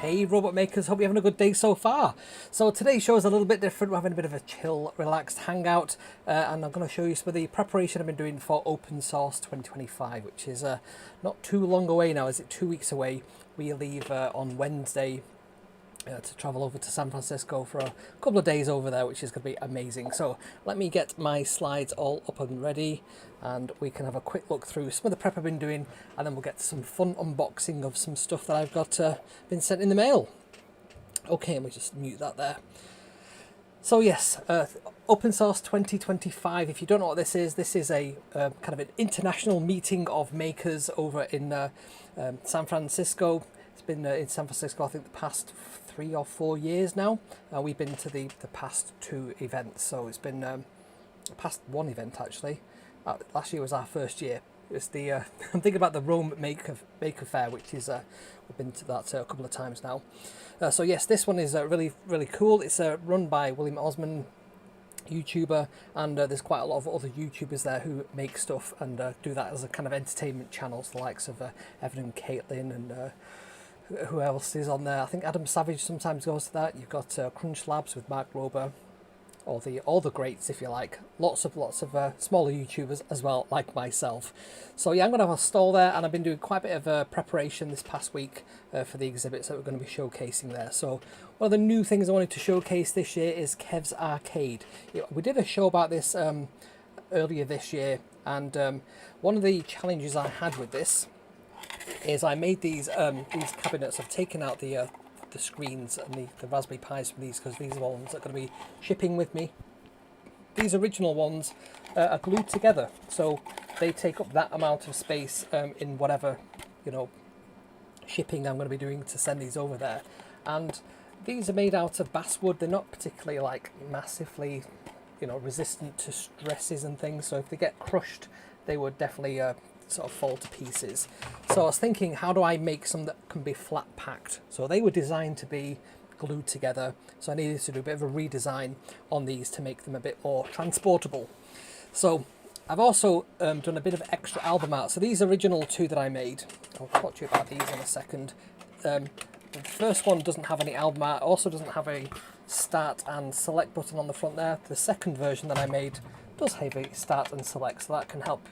Hey robot makers, hope you're having a good day so far. So today's show is a little bit different. We're having a bit of a chill, relaxed hangout, and I'm going to show you some of the preparation I've been doing for Opensauce 2025, which is not too long away now. Is it 2 weeks away? We leave on Wednesday to travel over to San Francisco for a couple of days over there, which is going to be amazing. So let me get my slides all up and ready, and we can have a quick look through some of the prep I've been doing, and then we'll get some fun unboxing of some stuff that I've got been sent in the mail. Okay, let me just mute that there. So yes, Opensauce 2025, if you don't know what this is a kind of an international meeting of makers over in San Francisco. It's been in San Francisco, I think, the past 3 or 4 years now. We've been to the past 2 events, so it's been past 1 event actually. Last year was our first year. It was the I'm thinking about the Rome Maker Fair, which is we've been to that a couple of times now. So yes, this one is really cool. It's run by William Osman, YouTuber, and there's quite a lot of other YouTubers there who make stuff and do that as a kind of entertainment channels, the likes of Evan and Caitlin and who else is on there. I think Adam Savage sometimes goes to that. You've got Crunch Labs with Mark Rober, all the greats, if you like. Lots of smaller YouTubers as well, like myself. So yeah, I'm going to have a stall there, and I've been doing quite a bit of preparation this past week for the exhibits that we're going to be showcasing there. So one of the new things I wanted to showcase this year is Kevs Arcade. We did a show about this earlier this year, and one of the challenges I had with this is I made these cabinets. I've taken out the screens and the Raspberry Pis from these, because these are ones that are going to be shipping with me. These original ones are glued together, so they take up that amount of space in whatever, shipping I'm going to be doing to send these over there. And these are made out of basswood. They're not particularly massively resistant to stresses and things, so if they get crushed they would definitely sort of fall to pieces. So I was thinking, how do I make some that can be flat packed? So they were designed to be glued together, so I needed to do a bit of a redesign on these to make them a bit more transportable. So I've also done a bit of extra album art. So these original 2 that I made, I'll talk to you about these in a second. The first one doesn't have any album art, also doesn't have a start and select button on the front there. The second version that I made does have a start and select, so that can help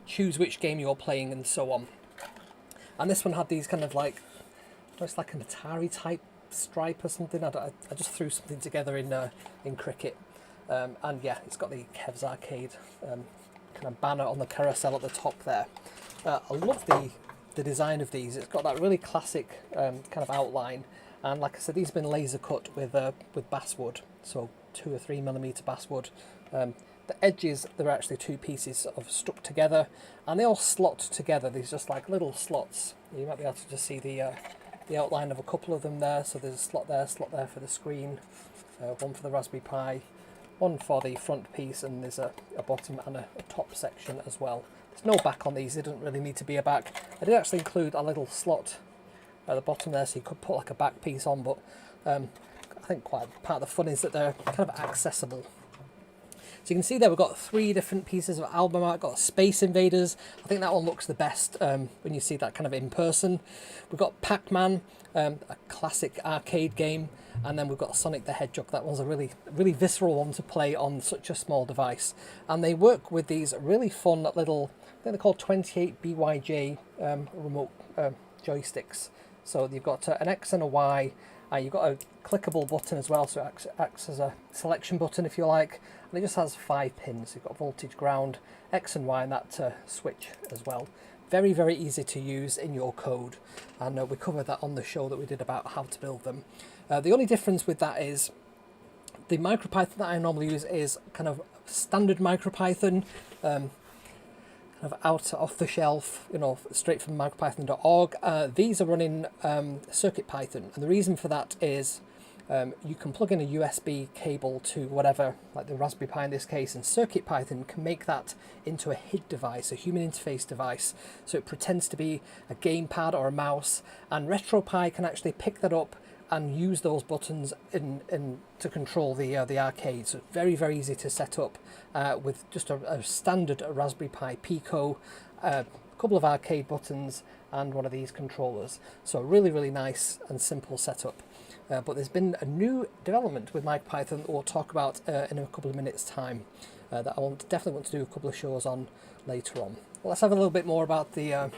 choose which game you're playing and so on. And this one had these kind of it's like an Atari type stripe or something. I just threw something together in Cricket, and yeah, it's got the Kevs Arcade kind of banner on the carousel at the top there. I love the design of these. It's got that really classic kind of outline, and like I said, these have been laser cut with basswood, so 2 or 3 millimeter basswood. The edges, they're actually 2 pieces of stuck together, and they all slot together. These just like little slots. You might be able to just see the outline of a couple of them there. So there's a slot there for the screen, one for the Raspberry Pi, one for the front piece, and there's a bottom and a top section as well. There's no back on these. There doesn't really need to be a back. I did actually include a little slot at the bottom there, so you could put like a back piece on, but I think quite part of the fun is that they're kind of accessible. So you can see there we've got 3 different pieces of album art. Got Space Invaders. I think that one looks the best when you see that kind of in person. We've got Pac-Man, a classic arcade game, and then we've got Sonic the Hedgehog. That one's a really visceral one to play on such a small device. And they work with these really fun little, I think they're called 28 BYJ remote joysticks. So you've got an X and a Y. You've got a clickable button as well, so it acts as a selection button if you like, and it just has 5 pins. You've got voltage, ground, X and Y, and that switch as well. Very easy to use in your code, and we covered that on the show that we did about how to build them. The only difference with that is the MicroPython that I normally use is kind of standard MicroPython, kind of out off the shelf, straight from micropython.org. These are running CircuitPython, and the reason for that is you can plug in a USB cable to whatever, like the Raspberry Pi in this case, and CircuitPython can make that into a HID device, a human interface device, so it pretends to be a gamepad or a mouse, and RetroPie can actually pick that up and use those buttons to control the arcade. So very easy to set up with just a standard Raspberry Pi Pico a couple of arcade buttons, and one of these controllers. So really, really nice and simple setup. But there's been a new development with MicroPython that we'll talk about in a couple of minutes' time that I definitely want to do a couple of shows on later on. Well, let's have a little bit more about the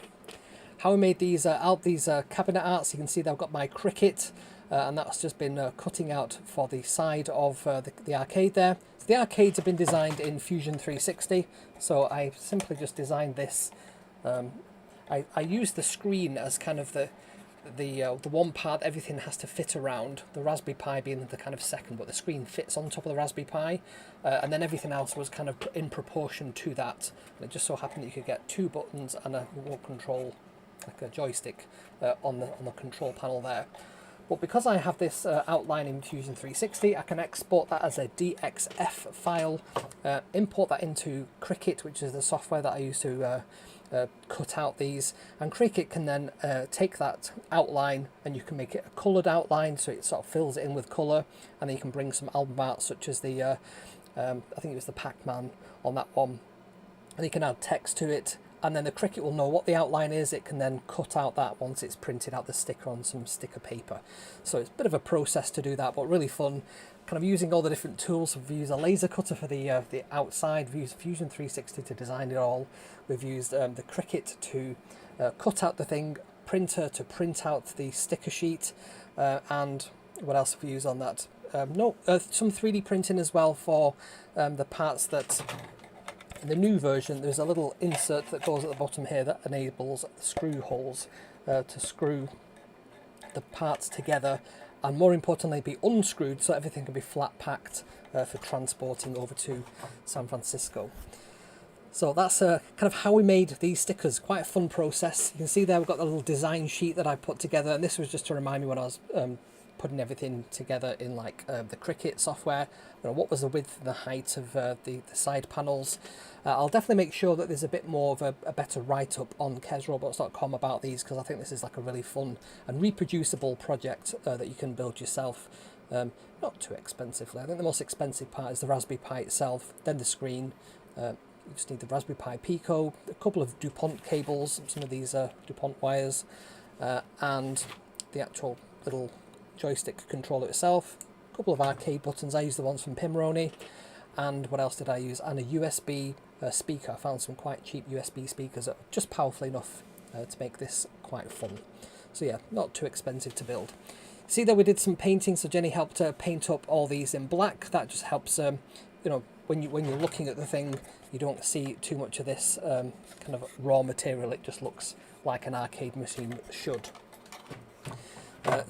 how I made these cabinet arts. You can see that I've got my Cricket, and that's just been cutting out for the side of the arcade there. So the arcades have been designed in Fusion 360, so I simply just designed this. I used the screen as kind of the one part everything has to fit around, the Raspberry Pi being the kind of second, but the screen fits on top of the Raspberry Pi, and then everything else was kind of in proportion to that. And it just so happened that you could get 2 buttons and a remote control, like a joystick, on the control panel there. But because I have this outline in Fusion 360, I can export that as a DXF file, import that into Cricut, which is the software that I use to cut out these, and Cricut can then take that outline and you can make it a coloured outline, so it sort of fills it in with colour, and then you can bring some album art such as the I think it was the Pac-Man on that one, and you can add text to it, and then the Cricut will know what the outline is. It can then cut out that once it's printed out the sticker on some sticker paper. So it's a bit of a process to do that, but really fun. Kind of using all the different tools. We've used a laser cutter for the outside. We've used Fusion 360 to design it all. We've used the Cricut to cut out the thing, printer to print out the sticker sheet, and what else have we used on that? Some 3D printing as well for the parts that. In the new version, there's a little insert that goes at the bottom here that enables screw holes to screw the parts together, and more importantly be unscrewed so everything can be flat packed for transporting over to San Francisco. So that's kind of how we made these stickers. Quite a fun process. You can see there we've got the little design sheet that I put together, and this was just to remind me when I was putting everything together in like the Cricut software, what was the width and the height of the side panels. I'll definitely make sure that there's a bit more of a better write-up on kevsrobots.com about these, because I think this is like a really fun and reproducible project that you can build yourself, not too expensively. I think the most expensive part is the Raspberry Pi itself, then the screen. You just need the Raspberry Pi Pico, a couple of DuPont cables, some of these DuPont wires, and the actual little joystick controller itself, a couple of arcade buttons. I used the ones from Pimroni, and what else did I use? And a USB speaker. I found some quite cheap USB speakers that are just powerful enough to make this quite fun. So yeah, not too expensive to build. See that we did some painting, so Jenny helped paint up all these in black. That just helps, you know, when you're looking at the thing, you don't see too much of this kind of raw material. It just looks like an arcade machine should.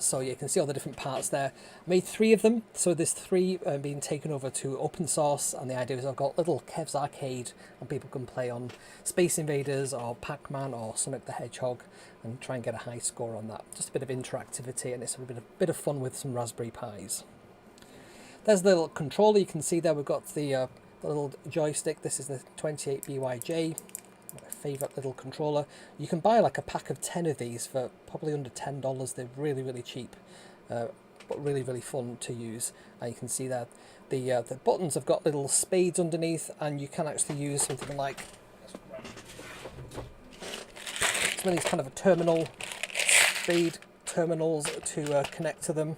So you can see all the different parts there. I made 3 of them, so there's 3 being taken over to Opensauce, and the idea is I've got little Kevs Arcade, and people can play on Space Invaders or Pac-Man or Sonic the Hedgehog and try and get a high score on that. Just a bit of interactivity, and it's a bit of fun with some Raspberry Pis. There's the little controller. You can see there we've got the little joystick. This is the 28BYJ. My favourite little controller. You can buy like a pack of 10 of these for probably under $10. They're really, really cheap, but really, really fun to use. And you can see that the buttons have got little spades underneath, and you can actually use something like some of these kind of a spade terminals to connect to them.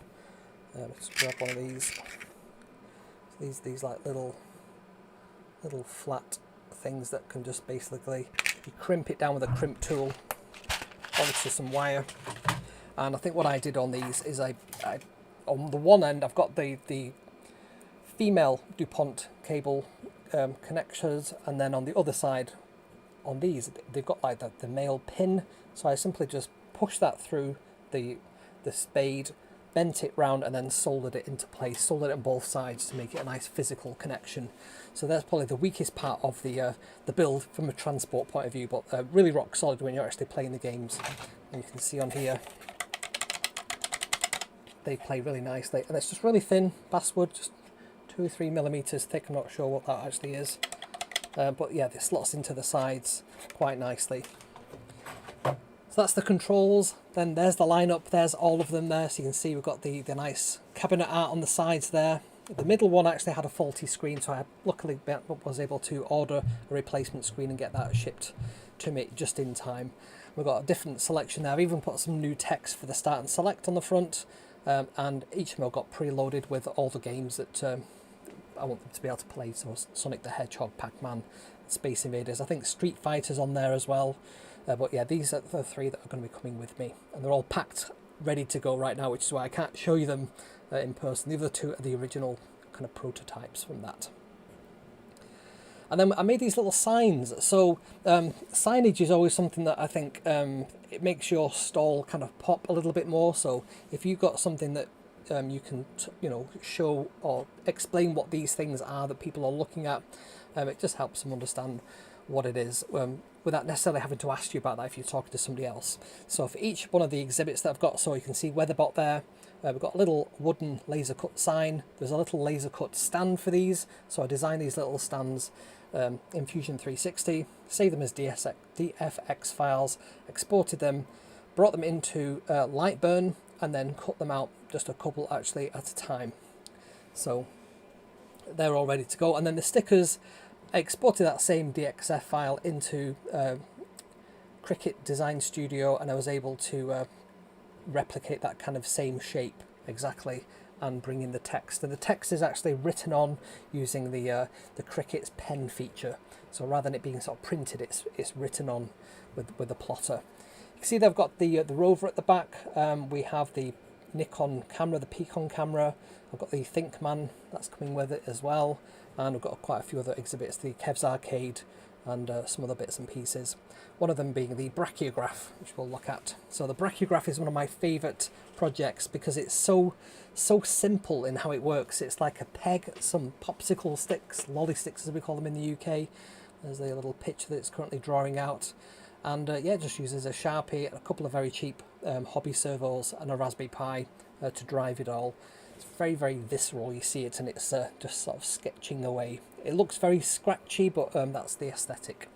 Let's grab one of these. These like little flat things that can just basically, you crimp it down with a crimp tool onto some wire. And I think what I did on these is I on the one end I've got the female DuPont cable connectors, and then on the other side on these they've got like the male pin, so I simply just push that through the spade, bent it round, and then soldered it into place, soldered it on both sides to make it a nice physical connection. So that's probably the weakest part of the build from a transport point of view, but really rock solid when you're actually playing the games. And you can see on here they play really nicely, and it's just really thin basswood, just 2 or 3 millimeters thick. I'm not sure what that actually is, but yeah, this slots into the sides quite nicely. So that's the controls. Then there's the lineup. There's all of them there. So you can see we've got the nice cabinet art on the sides there. The middle one actually had a faulty screen, so I luckily was able to order a replacement screen and get that shipped to me just in time. We've got a different selection there. I've even put some new text for the start and select on the front, and each of them I've got preloaded with all the games that I want them to be able to play. So Sonic the Hedgehog, Pac-Man, Space Invaders. I think Street Fighter's on there as well. But yeah, these are the 3 that are going to be coming with me, and they're all packed, ready to go right now, which is why I can't show you them in person. The other 2 are the original kind of prototypes from that. And then I made these little signs. So signage is always something that I think it makes your stall kind of pop a little bit more. So if you've got something that you can show or explain what these things are that people are looking at, it just helps them understand what it is without necessarily having to ask you about that if you're talking to somebody else. So for each one of the exhibits that I've got, so you can see Weatherbot there, we've got a little wooden laser cut sign. There's a little laser cut stand for these, so I designed these little stands in Fusion 360, saved them as DFX files, exported them, brought them into Lightburn, and then cut them out just a couple actually at a time. So they're all ready to go. And then the stickers, I exported that same DXF file into Cricut Design Studio, and I was able to replicate that kind of same shape exactly and bring in the text. And the text is actually written on using the Cricut's pen feature. So rather than it being sort of printed, it's written on with a plotter. You can see they've got the rover at the back. We have the Nikon camera, the Picon camera. I've got the ThinkMan that's coming with it as well. And we've got quite a few other exhibits, the Kevs Arcade and some other bits and pieces. One of them being the Brachioraph, which we'll look at. So the Brachioraph is one of my favourite projects because it's so simple in how it works. It's like a peg, some popsicle sticks, lolly sticks as we call them in the UK. There's the little picture that it's currently drawing out. And yeah, it just uses a Sharpie and a couple of very cheap hobby servos and a Raspberry Pi to drive it all. It's very, very visceral. You see it and it's just sort of sketching away. It looks very scratchy, but that's the aesthetic.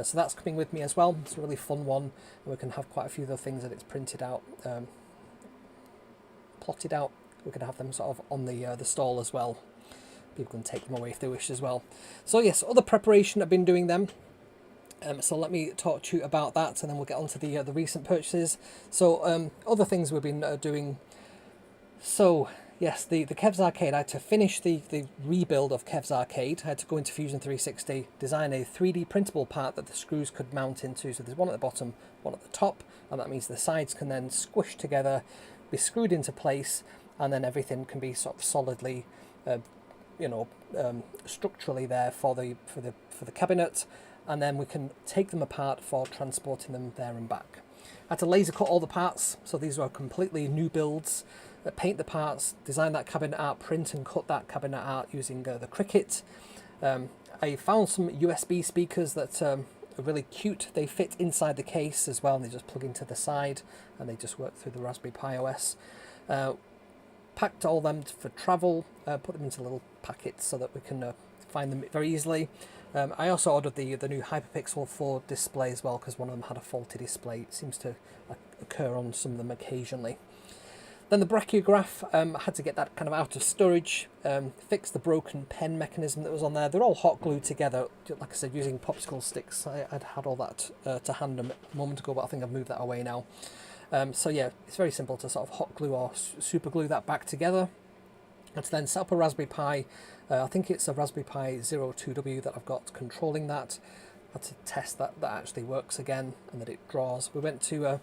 So that's coming with me as well. It's a really fun one, and we can have quite a few other things that it's printed out, plotted out. We can have them sort of on the stall as well. People can take them away if they wish as well. So yes, other preparation I've been doing them. So let me talk to you about that, and then we'll get on to the recent purchases. So other things we've been doing. So yes, the Kevs Arcade, I had to finish the rebuild of Kevs Arcade. I had to go into Fusion 360, design a 3D printable part that the screws could mount into. So there's one at the bottom, one at the top, and that means the sides can then squish together, be screwed into place, and then everything can be sort of solidly, structurally there for the cabinet, and then we can take them apart for transporting them there and back. I had to laser cut all the parts, so these were completely new builds. Paint the parts, design that cabinet art, print and cut that cabinet art using the Cricut. I found some USB speakers that are really cute. They fit inside the case as well, and they just plug into the side, and they just work through the Raspberry Pi OS. Packed all them for travel, put them into little packets so that we can find them very easily. I also ordered the new Hyperpixel 4 display as well, because one of them had a faulty display. It seems to occur on some of them occasionally. Then the Brachioraph, I had to get that kind of out of storage, fix the broken pen mechanism that was on there. They're all hot glued together, like I said, using popsicle sticks. I'd had all that to hand a moment ago, but I think I've moved that away now. So yeah, it's very simple to sort of hot glue or super glue that back together. And to then set up a Raspberry Pi. I think it's a Raspberry Pi 02W that I've got controlling that. I had to test that actually works again and that it draws. We went to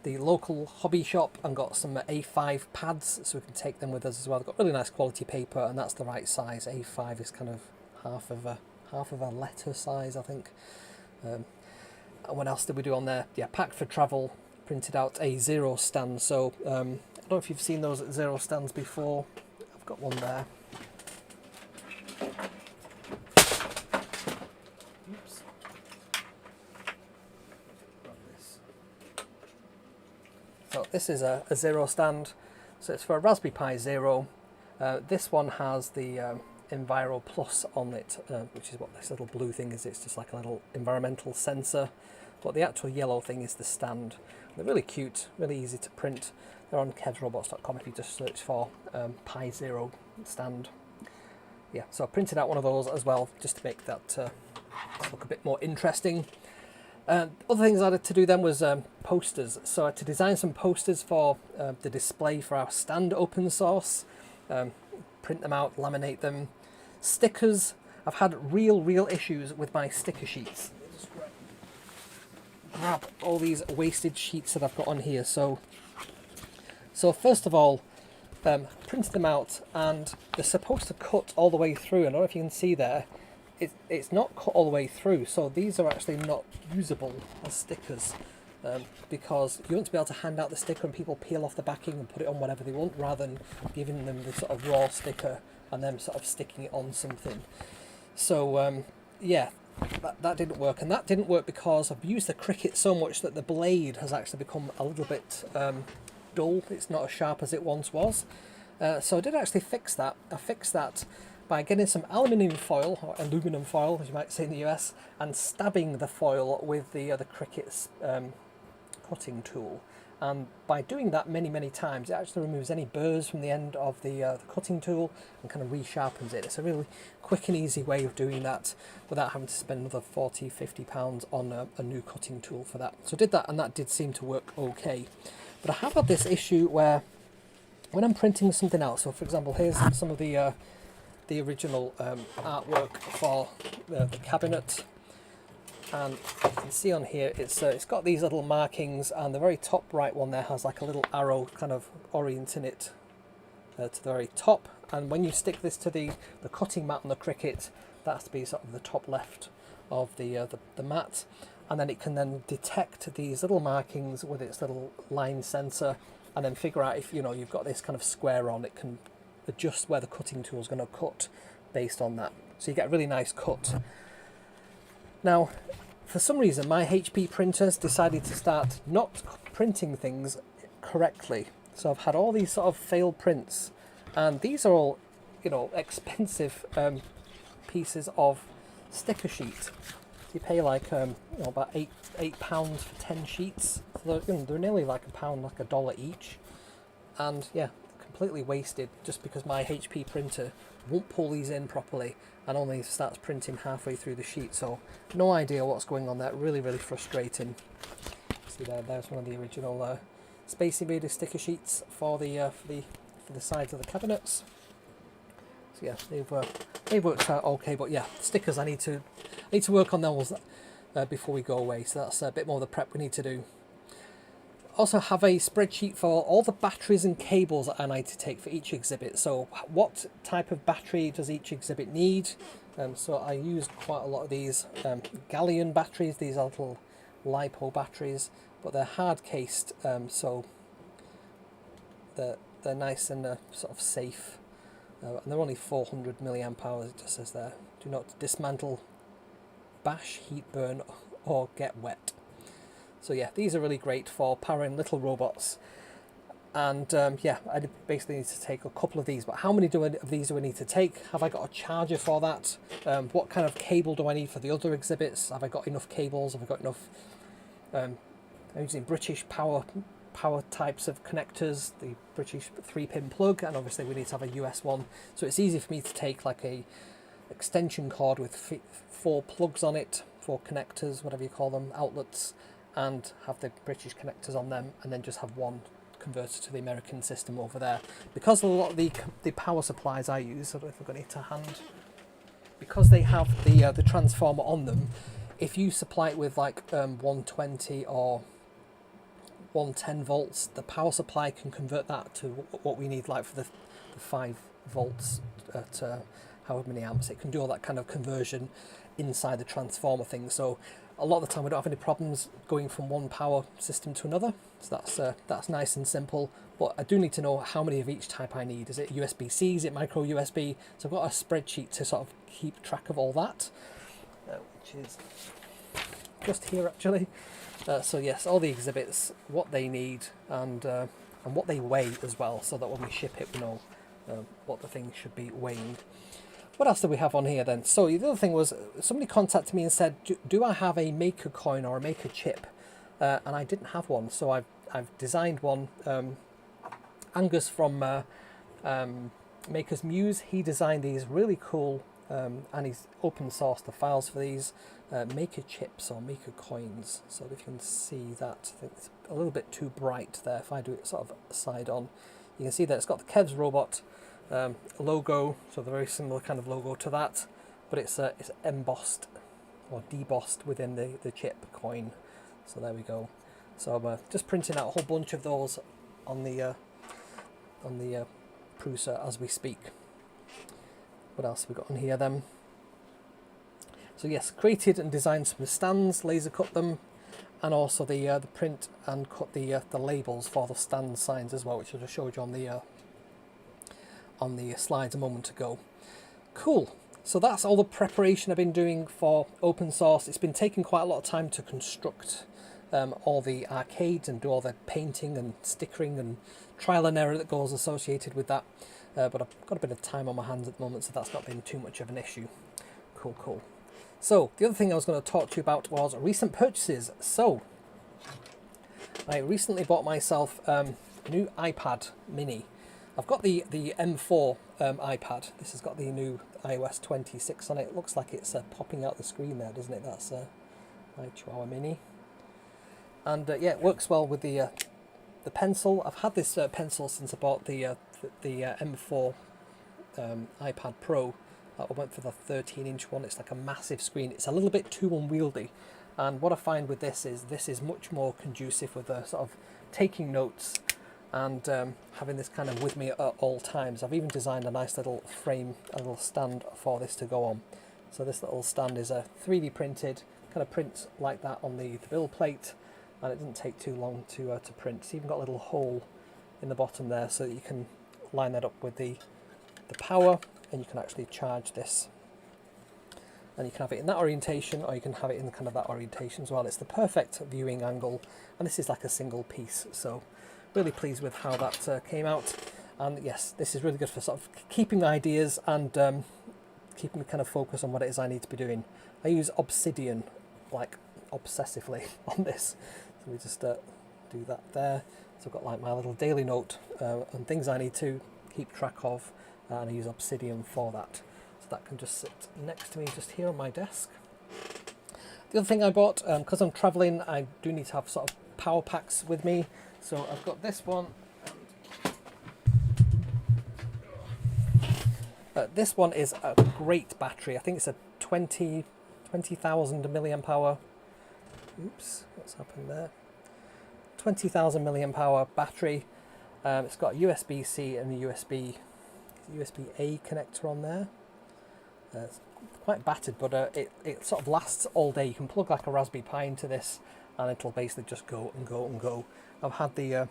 the local hobby shop and got some A5 pads so we can take them with us as well. They've got really nice quality paper, and that's the right size. A5 is kind of half of a letter size, I think. And what else did we do on there? Yeah, pack for travel, printed out a Zero stand. So I don't know if you've seen those at Zero stands before. I've got one there. Oops. So this is a Zero stand, so it's for a Raspberry Pi Zero. This one has the Enviro Plus on it, which is what this little blue thing is. It's just like a little environmental sensor, but the actual yellow thing is the stand. They're really cute, really easy to print. They're on kevsrobots.com if you just search for Pi Zero stand. yeah, so I printed out one of those as well, just to make that look a bit more interesting. Other things I had to do then was posters. So I had to design some posters for the display for our stand Opensauce, print them out, laminate them. Stickers, I've had real issues with my sticker sheets. Just grab all these wasted sheets that I've got on here. So first of all, printed them out, and they're supposed to cut all the way through. I don't know if you can see there. It's not cut all the way through, so these are actually not usable as stickers, because you want to be able to hand out the sticker and people peel off the backing and put it on whatever they want, rather than giving them the sort of raw sticker and them sort of sticking it on something. So yeah, that didn't work, and that didn't work because I've used the Cricut so much that the blade has actually become a little bit dull. It's not as sharp as it once was. So I did actually fix that. I fixed that by getting some aluminium foil, or aluminum foil as you might say in the US, and stabbing the foil with the Cricut's cutting tool. And by doing that many times, it actually removes any burrs from the end of the cutting tool and kind of resharpens it. It's a really quick and easy way of doing that without having to spend another £40–50 on a new cutting tool for that. So I did that, and that did seem to work okay. But I have had this issue where when I'm printing something out, so for example, here's some of the original artwork for the cabinet, and you can see on here it's got these little markings, and the very top right one there has like a little arrow kind of orienting it to the very top, and when you stick this to the cutting mat on the Cricut, that has to be sort of the top left of the mat, and then it can then detect these little markings with its little line sensor, and then figure out if you've got this kind of square on, it can adjust where the cutting tool is going to cut based on that. So you get a really nice cut. Now, for some reason, my HP printers decided to start not printing things correctly. So I've had all these sort of failed prints, and these are all, expensive pieces of sticker sheet. You pay like about £8 for 10 sheets. So they're nearly like £1, like $1 each, and yeah, completely wasted just because my HP printer won't pull these in properly and only starts printing halfway through the sheet. So no idea what's going on there. Really frustrating. See there's one of the original Space Invader sticker sheets for the sides of the cabinets. So yeah, they've worked out okay, but yeah, stickers I need to work on those before we go away. So that's a bit more of the prep we need to do. Also have a spreadsheet for all the batteries and cables that I need to take for each exhibit. So what type of battery does each exhibit need? So I use quite a lot of these gallium batteries. These are little LiPo batteries, but they're hard cased, so they're nice and sort of safe. And they're only 400 milliamp hours. It just says there. Do not dismantle, bash, heat burn, or get wet. So yeah, these are really great for powering little robots. And yeah, I basically need to take a couple of these. But how many of these do I need to take? Have I got a charger for that? What kind of cable do I need for the other exhibits? Have I got enough cables? Have I got enough? I'm using British power types of connectors, the British 3-pin plug, and obviously we need to have a US one. So it's easy for me to take like a extension cord with 4 plugs on it, 4 connectors, whatever you call them, outlets, and have the British connectors on them, and then just have one converter to the American system over there. Because a lot of the power supplies I use, I don't know if I've got it to hand, because they have the transformer on them, if you supply it with like 120 or 110 volts, the power supply can convert that to what we need, like for the 5 volts at however many amps. It can do all that kind of conversion inside the transformer thing. So a lot of the time we don't have any problems going from one power system to another. So that's nice and simple. But I do need to know how many of each type I need. Is it USB-C? Is it micro USB? So I've got a spreadsheet to sort of keep track of all that, which is just here actually. So yes, all the exhibits, what they need, and what they weigh as well, so that when we ship it we know what the thing should be weighing. What else do we have on here then? So the other thing was, somebody contacted me and said, do I have a maker coin or a maker chip? And I didn't have one, so I've designed one. Angus from Maker's Muse. He designed these really cool, and he's open sourced the files for these Maker chips or Maker coins. So if you can see that, I think it's a little bit too bright there. If I do it sort of side on, you can see that it's got the Kevs robot logo, so the very similar kind of logo to that, but it's embossed or debossed within the chip coin. So there we go. So I'm just printing out a whole bunch of those on the Prusa as we speak. What else have we got on here then? So yes, created and designed some stands, laser cut them, and also the print and cut the labels for the stand signs as well, which I just showed you on the slides a moment ago. Cool. So that's all the preparation I've been doing for Opensauce. It's been taking quite a lot of time to construct all the arcades and do all the painting and stickering and trial and error that goes associated with that. But I've got a bit of time on my hands at the moment, so that's not been too much of an issue. Cool, cool. So the other thing I was going to talk to you about was recent purchases. So I recently bought myself a new iPad mini. I've got the M4 iPad. This has got the new iOS 26 on it. It looks like it's popping out the screen there, doesn't it? That's my Chihuahua Mini. And yeah, it works well with the pencil. I've had this pencil since I bought the M4 iPad Pro. I went for the 13-inch one. It's like a massive screen. It's a little bit too unwieldy. And what I find with this is much more conducive with sort of taking notes and having this kind of with me at all times. I've even designed a nice little frame, a little stand for this to go on. So this little stand is 3D printed, kind of prints like that on the build plate, and it doesn't take too long to print. It's even got a little hole in the bottom there so that you can line that up with the power, and you can actually charge this. And you can have it in that orientation, or you can have it in kind of that orientation as well. It's the perfect viewing angle, and this is like a single piece, so really pleased with how that came out. And yes, this is really good for sort of keeping ideas and keeping me kind of focused on what it is I need to be doing. I use Obsidian like obsessively on this, so we just do that there. So I've got like my little daily note and things I need to keep track of, and I use Obsidian for that. So that can just sit next to me just here on my desk. The other thing I bought, because I'm traveling, I do need to have sort of power packs with me. So I've got this one. This one is a great battery. I think it's a 20,000 milliamp hour. Oops, what's happened there? 20,000 milliamp hour battery. It's got a USB-C and a USB-A connector on there. It's quite battered, but it sort of lasts all day. You can plug like a Raspberry Pi into this, and it'll basically just go and go and go. I've had the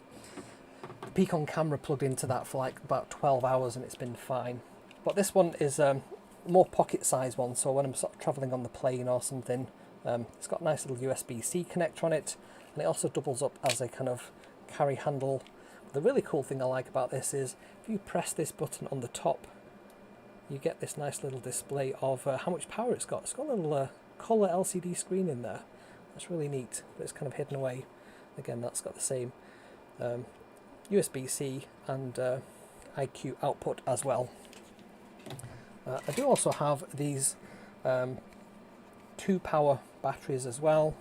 Pico camera plugged into that for like about 12 hours and it's been fine. But this one is a more pocket size one, so when I'm sort of travelling on the plane or something, it's got a nice little USB-C connector on it, and it also doubles up as a kind of carry handle. The really cool thing I like about this is if you press this button on the top, you get this nice little display of how much power it's got. It's got a little colour LCD screen in there. That's really neat, but it's kind of hidden away. Again, that's got the same USB-C and IQ output as well. I do also have these 2 power batteries as well.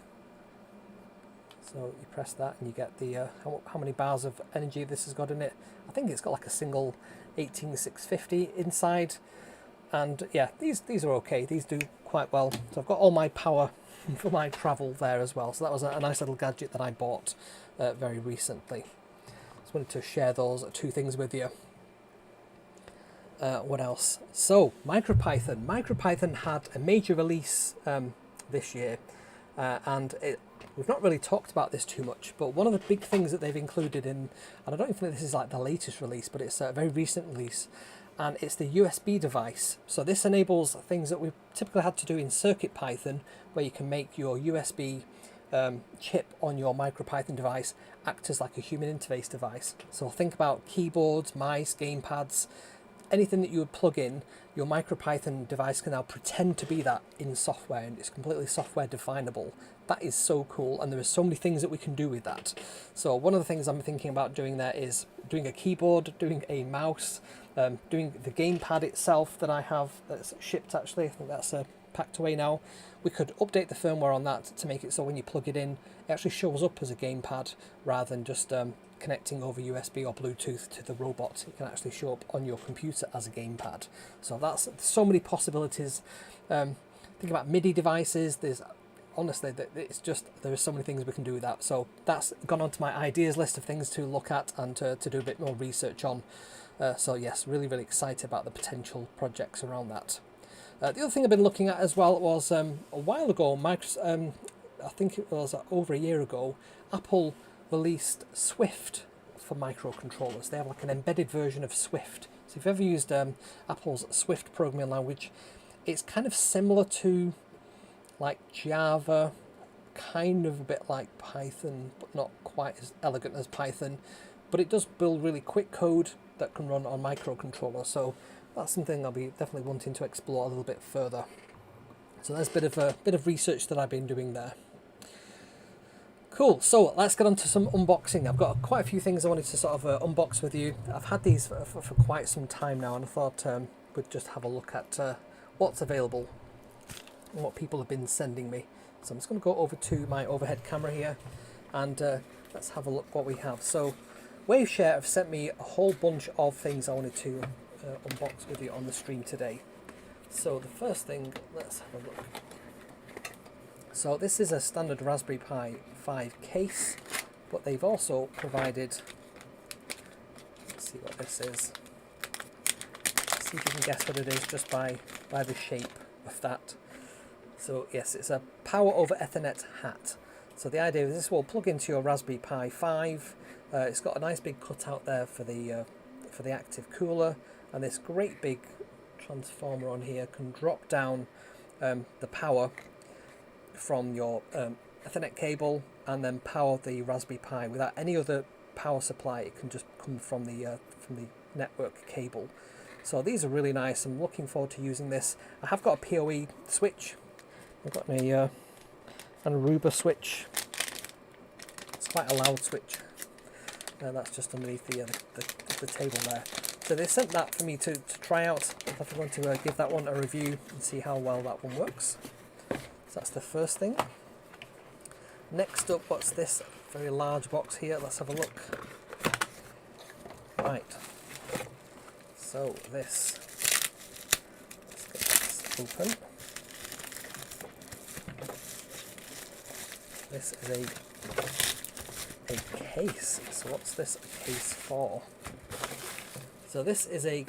So you press that and you get the how many bars of energy this has got in it. I think it's got like a single 18650 inside, and yeah, these are okay. These do quite well. So I've got all my power for my travel there as well. So that was a nice little gadget that I bought very recently. Just wanted to share those 2 things with you. What else? So MicroPython. MicroPython had a major release this year, and we've not really talked about this too much, but one of the big things that they've included in, and I don't even think this is like the latest release, but it's a very recent release, and it's the USB device. So this enables things that we've typically had to do in CircuitPython, where you can make your USB chip on your MicroPython device act as like a human interface device. So think about keyboards, mice, gamepads, anything that you would plug in, your MicroPython device can now pretend to be that in software, and it's completely software definable. That is so cool, and there are so many things that we can do with that. So one of the things I'm thinking about doing there is doing a keyboard, doing a mouse, doing the gamepad itself that I have that's shipped actually. I think that's packed away now. We could update the firmware on that to make it so when you plug it in, it actually shows up as a gamepad rather than just connecting over USB or Bluetooth to the robot. It can actually show up on your computer as a gamepad. So that's so many possibilities. Think about MIDI devices. There's honestly, it's just, there are so many things we can do with that. So that's gone onto my ideas list of things to look at and to do a bit more research on. So yes, really, really excited about the potential projects around that. The other thing I've been looking at as well was a while ago, I think it was over a year ago, Apple released Swift for microcontrollers. They have like an embedded version of Swift. So if you've ever used Apple's Swift programming language, it's kind of similar to like Java, kind of a bit like Python, but not quite as elegant as Python. But it does build really quick code that can run on microcontrollers. So that's something I'll be definitely wanting to explore a little bit further. So there's a bit of research that I've been doing there. Cool, so let's get on to some unboxing. I've got quite a few things I wanted to sort of unbox with you. I've had these for quite some time now, and I thought we'd just have a look at what's available and what people have been sending me. So I'm just going to go over to my overhead camera here, and let's have a look what we have. So Waveshare have sent me a whole bunch of things I wanted to unbox with you on the stream today. So the first thing, let's have a look. So this is a standard Raspberry Pi 5 case, but they've also provided, let's see what this is. Let's see if you can guess what it is just by the shape of that. So yes, it's a power over Ethernet hat. So the idea is this will plug into your Raspberry Pi 5. It's got a nice big cutout there for the active cooler, and this great big transformer on here can drop down the power from your Ethernet cable and then power the Raspberry Pi without any other power supply. It can just come from the network cable. So these are really nice. I'm looking forward to using this. I have got a PoE switch. I've got an Aruba switch. It's quite a loud switch. That's just underneath the table there. So they sent that for me to try out. I'm going to give that one a review and see how well that one works. So that's the first thing. Next up, what's this very large box here? Let's have a look. Right. So this, let's get this open. This is a case. So what's this a case for? So this is a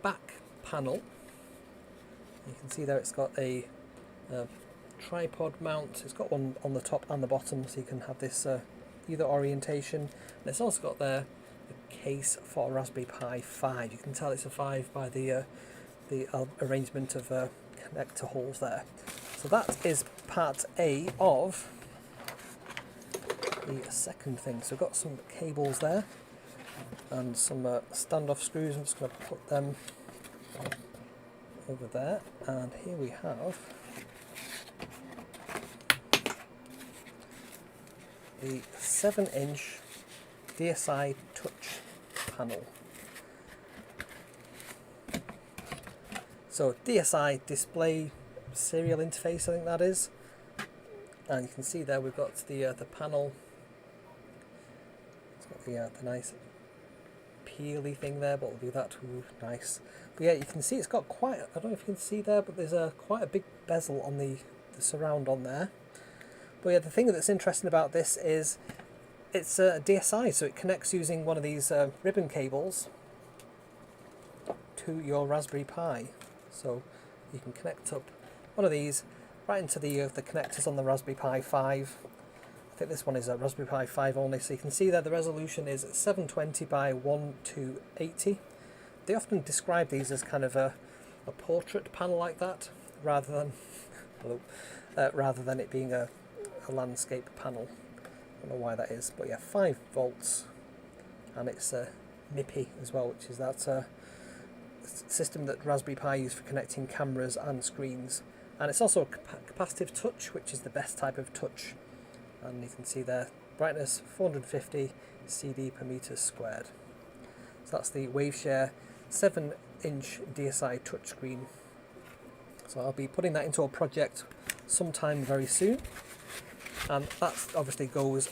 back panel. You can see there it's got a tripod mount. It's got one on the top and the bottom, so you can have this either orientation. And it's also got there a case for a Raspberry Pi 5. You can tell it's a 5 by the arrangement of connector holes there. So that is part A of the second thing. So we've got some cables there and some standoff screws. I'm just going to put them over there, and here we have the 7-inch DSi touch panel. So DSi display serial interface, I think that is, and you can see there we've got the panel. It's got the nice peely thing there, but we'll do that. Ooh, nice. But yeah, you can see it's got quite, I don't know if you can see there, but there's quite a big bezel on the surround on there. But yeah, the thing that's interesting about this is it's a DSi, so it connects using one of these ribbon cables to your Raspberry Pi. So you can connect up one of these right into the connectors on the Raspberry Pi 5. I think this one is a Raspberry Pi 5 only, so you can see that the resolution is 720 by 1280. They often describe these as kind of a portrait panel like that, rather than it being a landscape panel. I don't know why that is, but yeah, 5 volts, and it's MIPI as well, which is that system that Raspberry Pi uses for connecting cameras and screens, and it's also a capacitive touch, which is the best type of touch. And you can see there, brightness 450 CD per meter squared. So that's the Waveshare 7-inch DSi touchscreen. So I'll be putting that into a project sometime very soon, and that obviously goes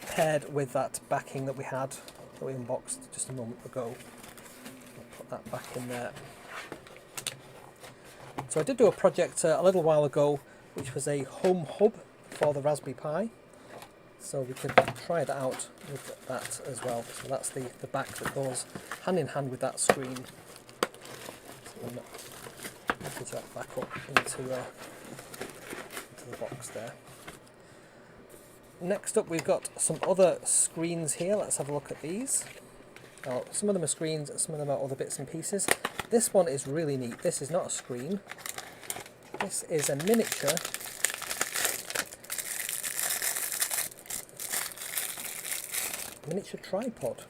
paired with that backing that we had, that we unboxed just a moment ago. I'll put that back in there. So I did do a project a little while ago, which was a home hub for the Raspberry Pi. So we could try that out with that as well. So that's the back that goes hand in hand with that screen. So put that back up into the box there. Next up, we've got some other screens here. Let's have a look at these. Now, some of them are screens, some of them are other bits and pieces. This one is really neat. This is not a screen. This is a miniature tripod.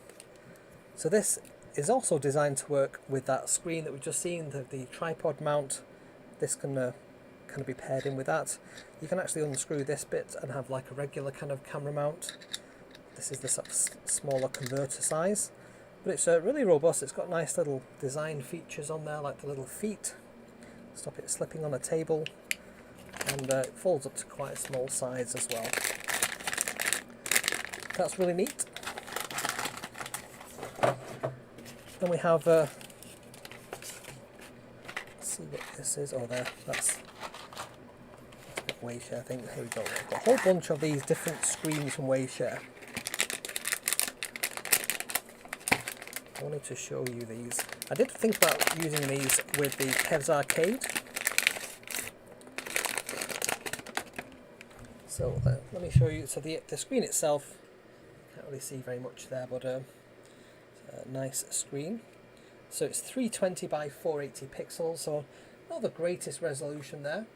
So this is also designed to work with that screen that we've just seen, the tripod mount. This can kind of be paired in with that. You can actually unscrew this bit and have like a regular kind of camera mount. This is the sort of smaller converter size, but it's really robust. It's got nice little design features on there, like the little feet, stop it slipping on a table, and it folds up to quite a small size as well. That's really neat. Then we have, let's see what this is. Oh, there, that's Waveshare, I think. Here we go. I've got a whole bunch of these different screens from Waveshare. I wanted to show you these. I did think about using these with the Kevs Arcade. So let me show you. So the screen itself, can't really see very much there, but a nice screen. So it's 320 by 480 pixels, so not the greatest resolution there,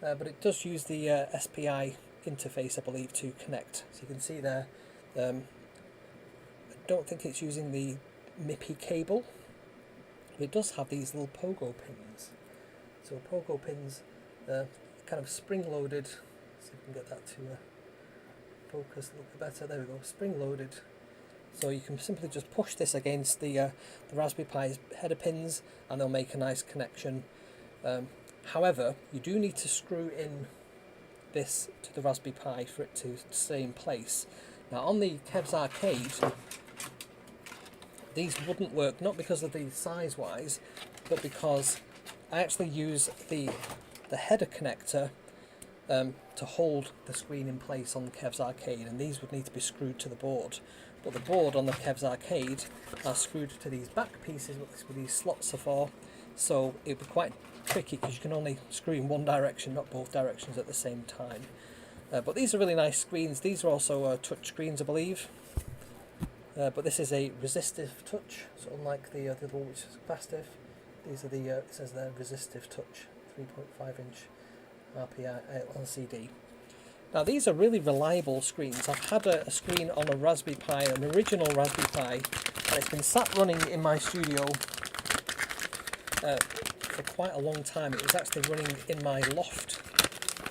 but it does use the SPI interface, I believe, to connect. So you can see there, I don't think it's using the MIPI cable, but it does have these little pogo pins. So pogo pins, kind of spring-loaded. See if we can get that to focus a little bit better. There we go, spring-loaded. So you can simply just push this against the Raspberry Pi's header pins, and they'll make a nice connection. However, you do need to screw in this to the Raspberry Pi for it to stay in place. Now on the Kevs Arcade, these wouldn't work, not because of the size-wise, but because I actually use the header connector to hold the screen in place on the Kevs Arcade, and these would need to be screwed to the board. But the board on the Kevs Arcade are screwed to these back pieces, what these slots are for, so it would be quite tricky because you can only screw in one direction, not both directions at the same time. But these are really nice screens. These are also touch screens, I believe. But this is a resistive touch, so unlike the other one which is capacitive, these are the, it says there, resistive touch, 3.5-inch RPI LCD. Now these are really reliable screens. I've had a screen on a Raspberry Pi, an original Raspberry Pi, and it's been sat running in my studio for quite a long time. It was actually running in my loft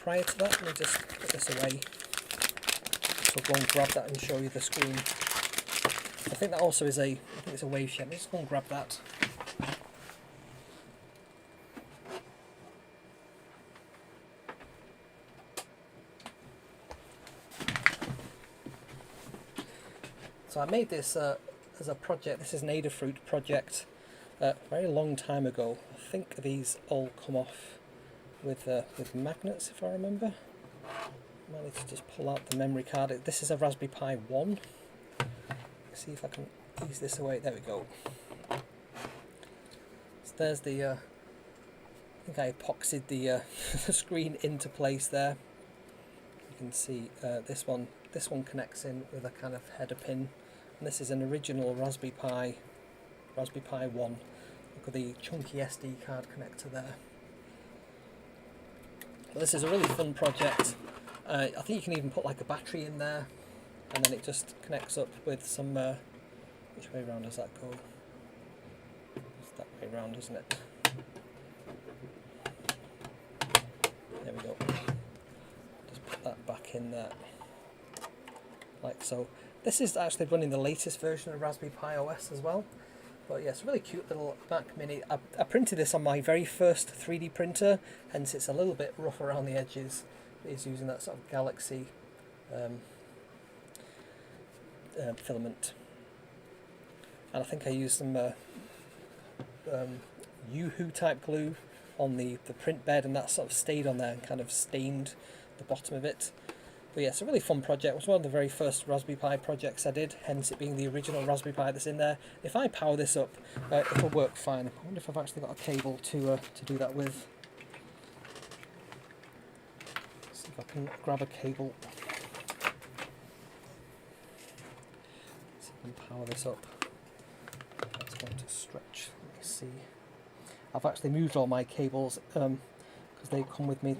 prior to that. Let me just put this away. So go and grab that and show you the screen. I think that also is I think it's a Waveshare. Let me just go and grab that. So I made this as a project. This is an Adafruit project a very long time ago. I think these all come off with magnets, if I remember. I might need to just pull out the memory card. This is a Raspberry Pi 1. Let's see if I can ease this away. There we go. So there's the. I think I epoxied the screen into place there. You can see this one. This one connects in with a kind of header pin. And this is an original Raspberry Pi 1. Look at the chunky SD card connector there. But this is a really fun project. I think you can even put like a battery in there, and then it just connects up with some. Which way around does that go? It's that way around, doesn't it? There we go. Just put that back in there, like so. This is actually running the latest version of Raspberry Pi OS as well. But yeah, it's a really cute little Mac Mini. I printed this on my very first 3D printer, hence it's a little bit rough around the edges. It's using that sort of Galaxy filament. And I think I used some Yoo-hoo type glue on the print bed, and that sort of stayed on there and kind of stained the bottom of it. But yeah, it's a really fun project. It was one of the very first Raspberry Pi projects I did, hence it being the original Raspberry Pi that's in there. If I power this up, it'll work fine. I wonder if I've actually got a cable to do that with. Let's see if I can grab a cable. Let's see if I can power this up. It's going to stretch. Let me see. I've actually moved all my cables because they come with me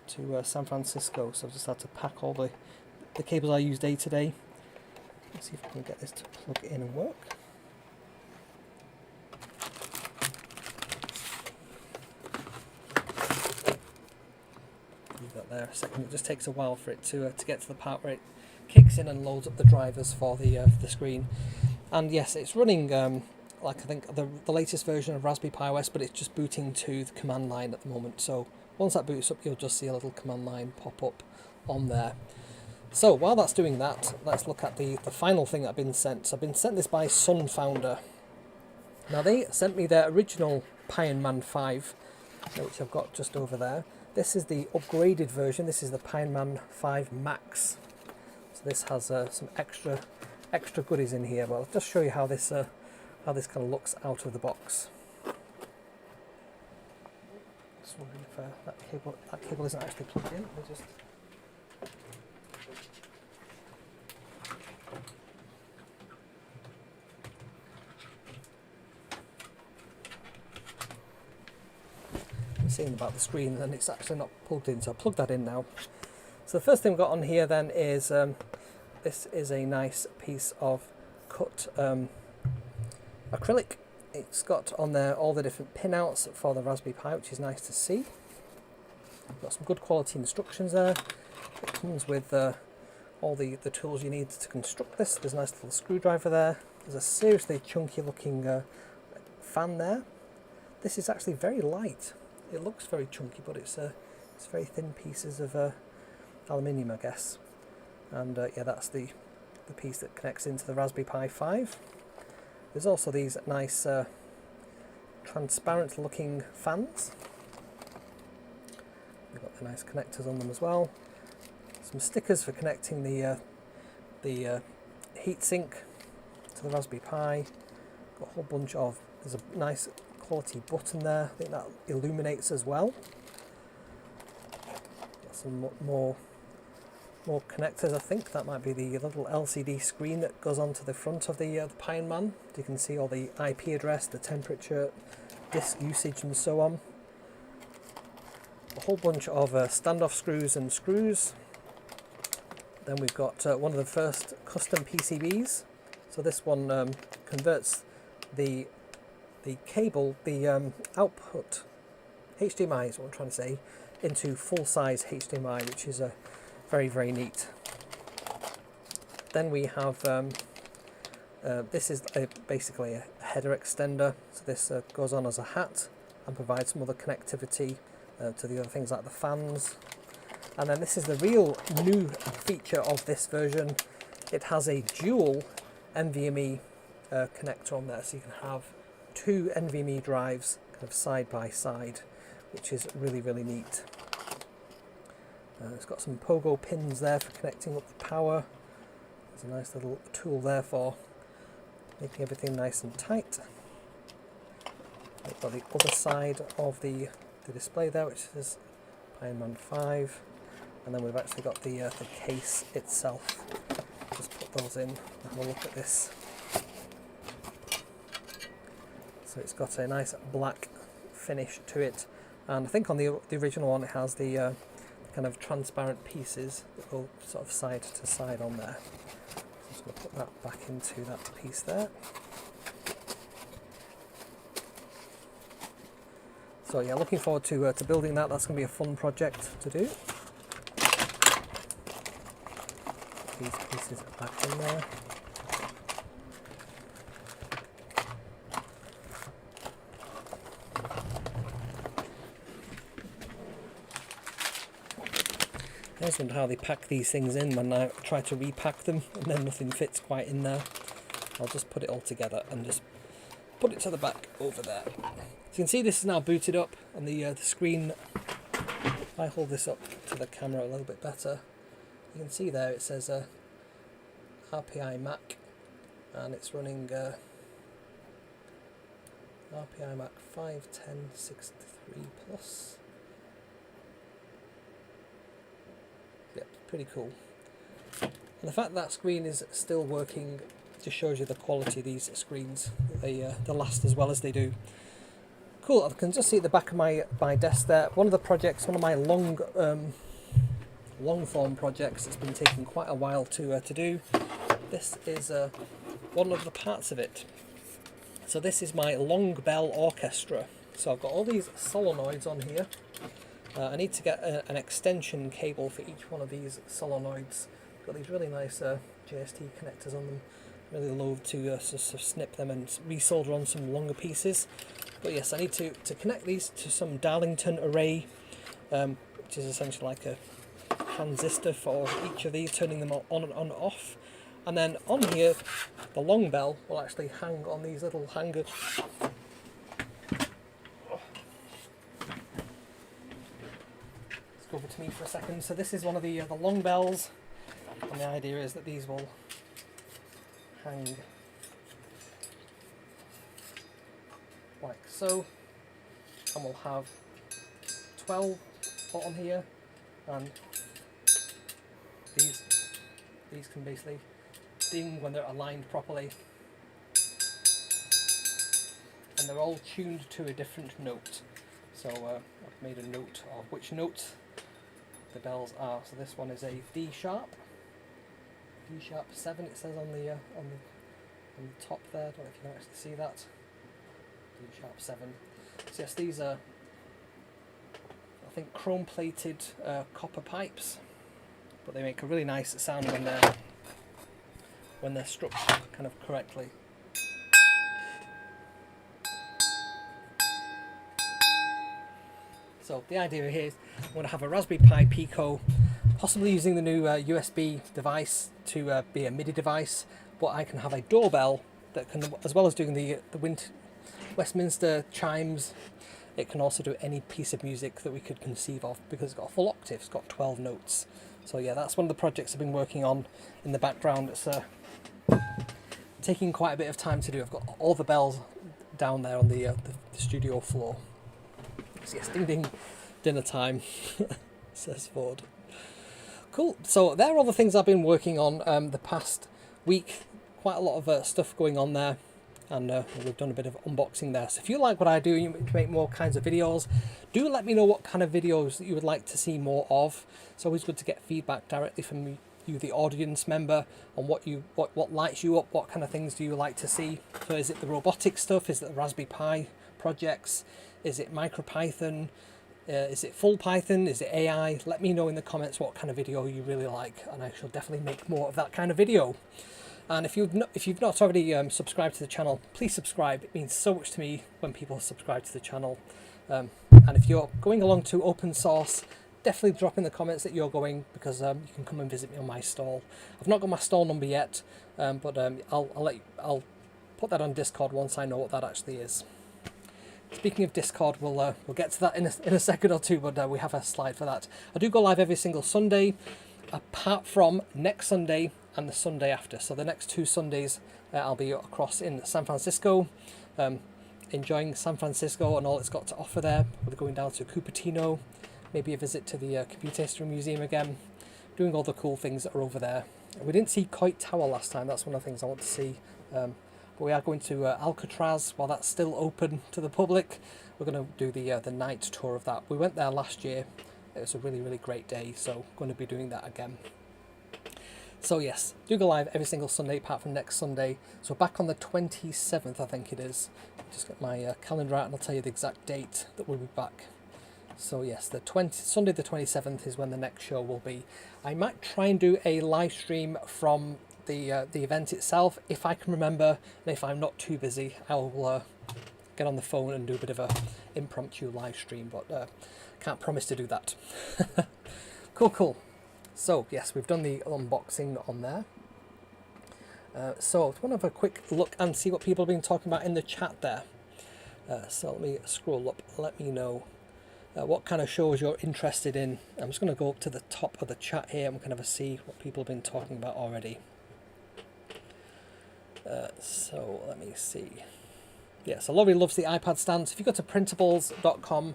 to San Francisco, so I've just had to pack all the cables I use day to day. Let's see if I can get this to plug in and work. Leave that there a second. It just takes a while for it to get to the part where it kicks in and loads up the drivers for the screen. And yes, it's running like I think the latest version of Raspberry Pi OS, but it's just booting to the command line at the moment. So once that boots up, you'll just see a little command line pop up on there. So while that's doing that, let's look at the final thing I've been sent. So I've been sent this by Sunfounder. Now they sent me their original Pi Man 5, which I've got just over there. This is the upgraded version. This is the Pi Man 5 Max. So this has some extra goodies in here. But I'll just show you how this kind of looks out of the box. Just wondering if that cable isn't actually plugged in. We'll just seeing about the screen, and it's actually not plugged in, so I'll plug that in now. So the first thing we've got on here then is this is a nice piece of cut acrylic. It's got on there all the different pinouts for the Raspberry Pi, which is nice to see. Got some good quality instructions there. It comes with all the tools you need to construct this. There's a nice little screwdriver there. There's a seriously chunky looking fan there. This is actually very light. It looks very chunky, but it's very thin pieces of aluminium, I guess. And yeah, that's the piece that connects into the Raspberry Pi 5. There's also these nice transparent looking fans. They've got the nice connectors on them as well. Some stickers for connecting the heatsink to the Raspberry Pi. Got a whole bunch of, there's a nice quality button there. I think that illuminates as well. Got some more connectors. I think that might be the little LCD screen that goes onto the front of the Pi Man. You can see all the IP address, the temperature, disk usage and so on. A whole bunch of standoff screws and screws. Then we've got one of the first custom PCBs. So this one converts the cable, the output HDMI is what I'm trying to say, into full-size HDMI, which is very, very neat. Then we have this is basically a header extender. So this goes on as a hat and provides some other connectivity to the other things like the fans. And then this is the real new feature of this version. It has a dual NVMe connector on there, so you can have two NVMe drives kind of side by side, which is really, really neat. It's got some pogo pins there for connecting up the power. There's a nice little tool there for making everything nice and tight. We've got the other side of the display there, which is Pi Man 5, and then we've actually got the case itself. Just put those in and have a look at this. So it's got a nice black finish to it, and I think on the original one it has the kind of transparent pieces that go sort of side to side on there. So I'm just going to put that back into that piece there. So yeah, looking forward to building that. That's going to be a fun project to do. These pieces are back in there. I always wonder how they pack these things in when I try to repack them and then nothing fits quite in there. I'll just put it all together and just put it to the back over there. So you can see this is now booted up on the screen. If I hold this up to the camera a little bit better, you can see there it says RPI Mac, and it's running RPI Mac 51063 plus. Yep, pretty cool. And the fact that screen is still working just shows you the quality of these screens. They last as well as they do. Cool, I can just see at the back of my desk there, one of the projects, one of my long form projects that's been taking quite a while to do. This is one of the parts of it. So this is my long bell orchestra. So I've got all these solenoids on here. I need to get an extension cable for each one of these solenoids. Got these really nice JST connectors on them. Really loath to sort of snip them and resolder on some longer pieces. But yes, I need to connect these to some Darlington array, which is essentially like a transistor for each of these, turning them on and off. And then on here, the long bell will actually hang on these little hangers. Over to me for a second. So this is one of the long bells, and the idea is that these will hang like so, and we'll have 12 on here, and these can basically ding when they're aligned properly, and they're all tuned to a different note. So I've made a note of which note the bells are. So this one is a D sharp 7. It says on the top there. I don't know if you can actually see that. D sharp 7. So yes, these are, I think, chrome plated copper pipes, but they make a really nice sound when they're struck kind of correctly. So the idea here is I'm going to have a Raspberry Pi Pico, possibly using the new USB device to be a MIDI device, but I can have a doorbell that can, as well as doing the Westminster chimes, it can also do any piece of music that we could conceive of, because it's got a full octave, it's got 12 notes. So yeah, that's one of the projects I've been working on in the background. It's taking quite a bit of time to do. I've got all the bells down there on the studio floor. So yes, ding ding, dinner time, says Ford. Cool, so there are all the things I've been working on the past week. Quite a lot of stuff going on there, and we've done a bit of unboxing there. So if you like what I do and you want to make more kinds of videos, do let me know what kind of videos that you would like to see more of. It's always good to get feedback directly from you, the audience member, on what lights you up, what kind of things do you like to see. So is it the robotic stuff, is it the Raspberry Pi projects, is it MicroPython, is it full Python, is it AI? Let me know in the comments what kind of video you really like, and I shall definitely make more of that kind of video. And if you've not already subscribed to the channel, please subscribe. It means so much to me when people subscribe to the channel. And if you're going along to Opensauce, definitely drop in the comments that you're going, because you can come and visit me on my stall. I've not got my stall number yet, but I'll put that on Discord once I know what that actually is. Speaking of Discord, we'll get to that in a second or two, but we have a slide for that. I do go live every single Sunday, apart from next Sunday and the Sunday after. So the next 2 Sundays I'll be across in San Francisco, enjoying San Francisco and all it's got to offer there. We're going down to Cupertino, maybe a visit to the Computer History Museum again, doing all the cool things that are over there. We didn't see Coit Tower last time. That's one of the things I want to see. But we are going to Alcatraz while that's still open to the public. We're going to do the night tour of that. We went there last year. It was a really, really great day, so going to be doing that again. So yes, do go live every single Sunday apart from next Sunday. So back on the 27th, I think it is. Just get my calendar out and I'll tell you the exact date that we'll be back. So yes, Sunday the 27th is when the next show will be. I might try and do a live stream from the event itself if I can remember, and if I'm not too busy, I'll get on the phone and do a bit of a impromptu live stream, but can't promise to do that. Cool. So yes, we've done the unboxing on there. So I want to have a quick look and see what people have been talking about in the chat there. So let me scroll up, let me know what kind of shows you're interested in. I'm just going to go up to the top of the chat here and we can have a see what people have been talking about already. So let me see. Yeah, so Laurie loves the iPad stands. If you go to printables.com,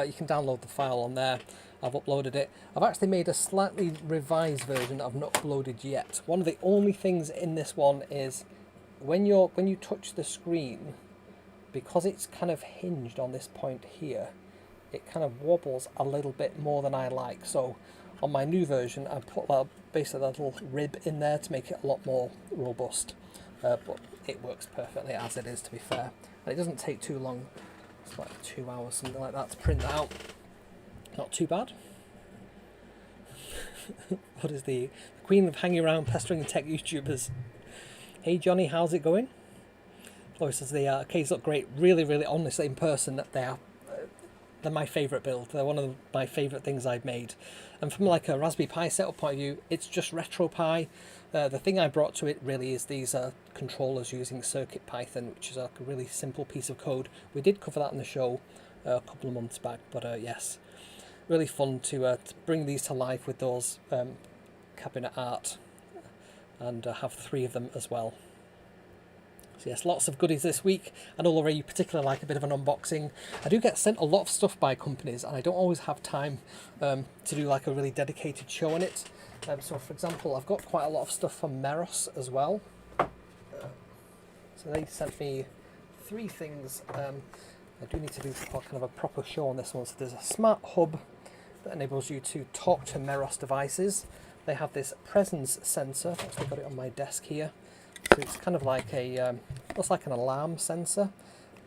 you can download the file on there. I've uploaded it. I've actually made a slightly revised version that I've not uploaded yet. One of the only things in this one is when you touch the screen, because it's kind of hinged on this point here, it kind of wobbles a little bit more than I like. So on my new version, I put basically that little rib in there to make it a lot more robust. But it works perfectly as it is, to be fair. And it doesn't take too long. It's like 2 hours, something like that, to print that out. Not too bad. What is the queen of hanging around pestering tech YouTubers? Hey Johnny, how's it going? Chloe says the arcades look great. Really, honestly, in person, they're my favourite build. They're one of my favourite things I've made. And from like a Raspberry Pi setup point of view, it's just RetroPie. The thing I brought to it really is these controllers using CircuitPython, which is a really simple piece of code. We did cover that in the show a couple of months back, but yes, really fun to bring these to life with those cabinet art and have 3 of them as well. So yes, lots of goodies this week. I know, Laura, you particularly like a bit of an unboxing. I do get sent a lot of stuff by companies and I don't always have time to do like a really dedicated show on it. So for example, I've got quite a lot of stuff from Meros as well. So they sent me 3 things. I do need to do kind of a proper show on this one. So there's a smart hub that enables you to talk to Meros devices. They have this presence sensor. I've actually got it on my desk here. So it's kind of like a, looks like an alarm sensor,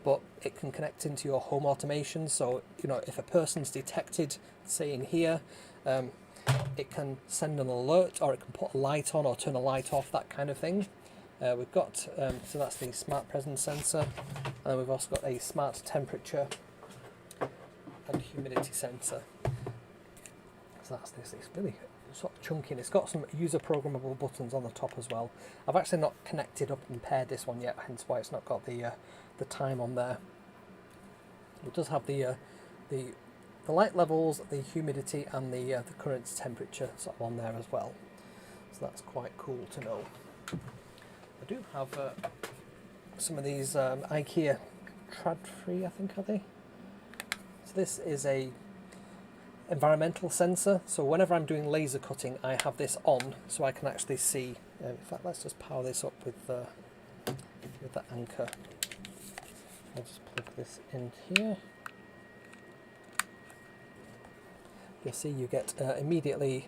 but it can connect into your home automation. So, you know, if a person's detected, say in here, it can send an alert, or it can put a light on or turn a light off, that kind of thing. We've got, so that's the smart presence sensor, and then we've also got a smart temperature and humidity sensor. So that's this. It's really sort of chunky, and it's got some user programmable buttons on the top as well. I've actually not connected up and paired this one yet, hence why it's not got the time on there. It does have the light levels, the humidity, and the current temperature sort of on there as well. So that's quite cool to know. I do have some of these IKEA trad-free, I think, are they? So this is a environmental sensor, so whenever I'm doing laser cutting I have this on so I can actually see. In fact, let's just power this up with the anchor. I'll just plug this in here. You'll see you get immediately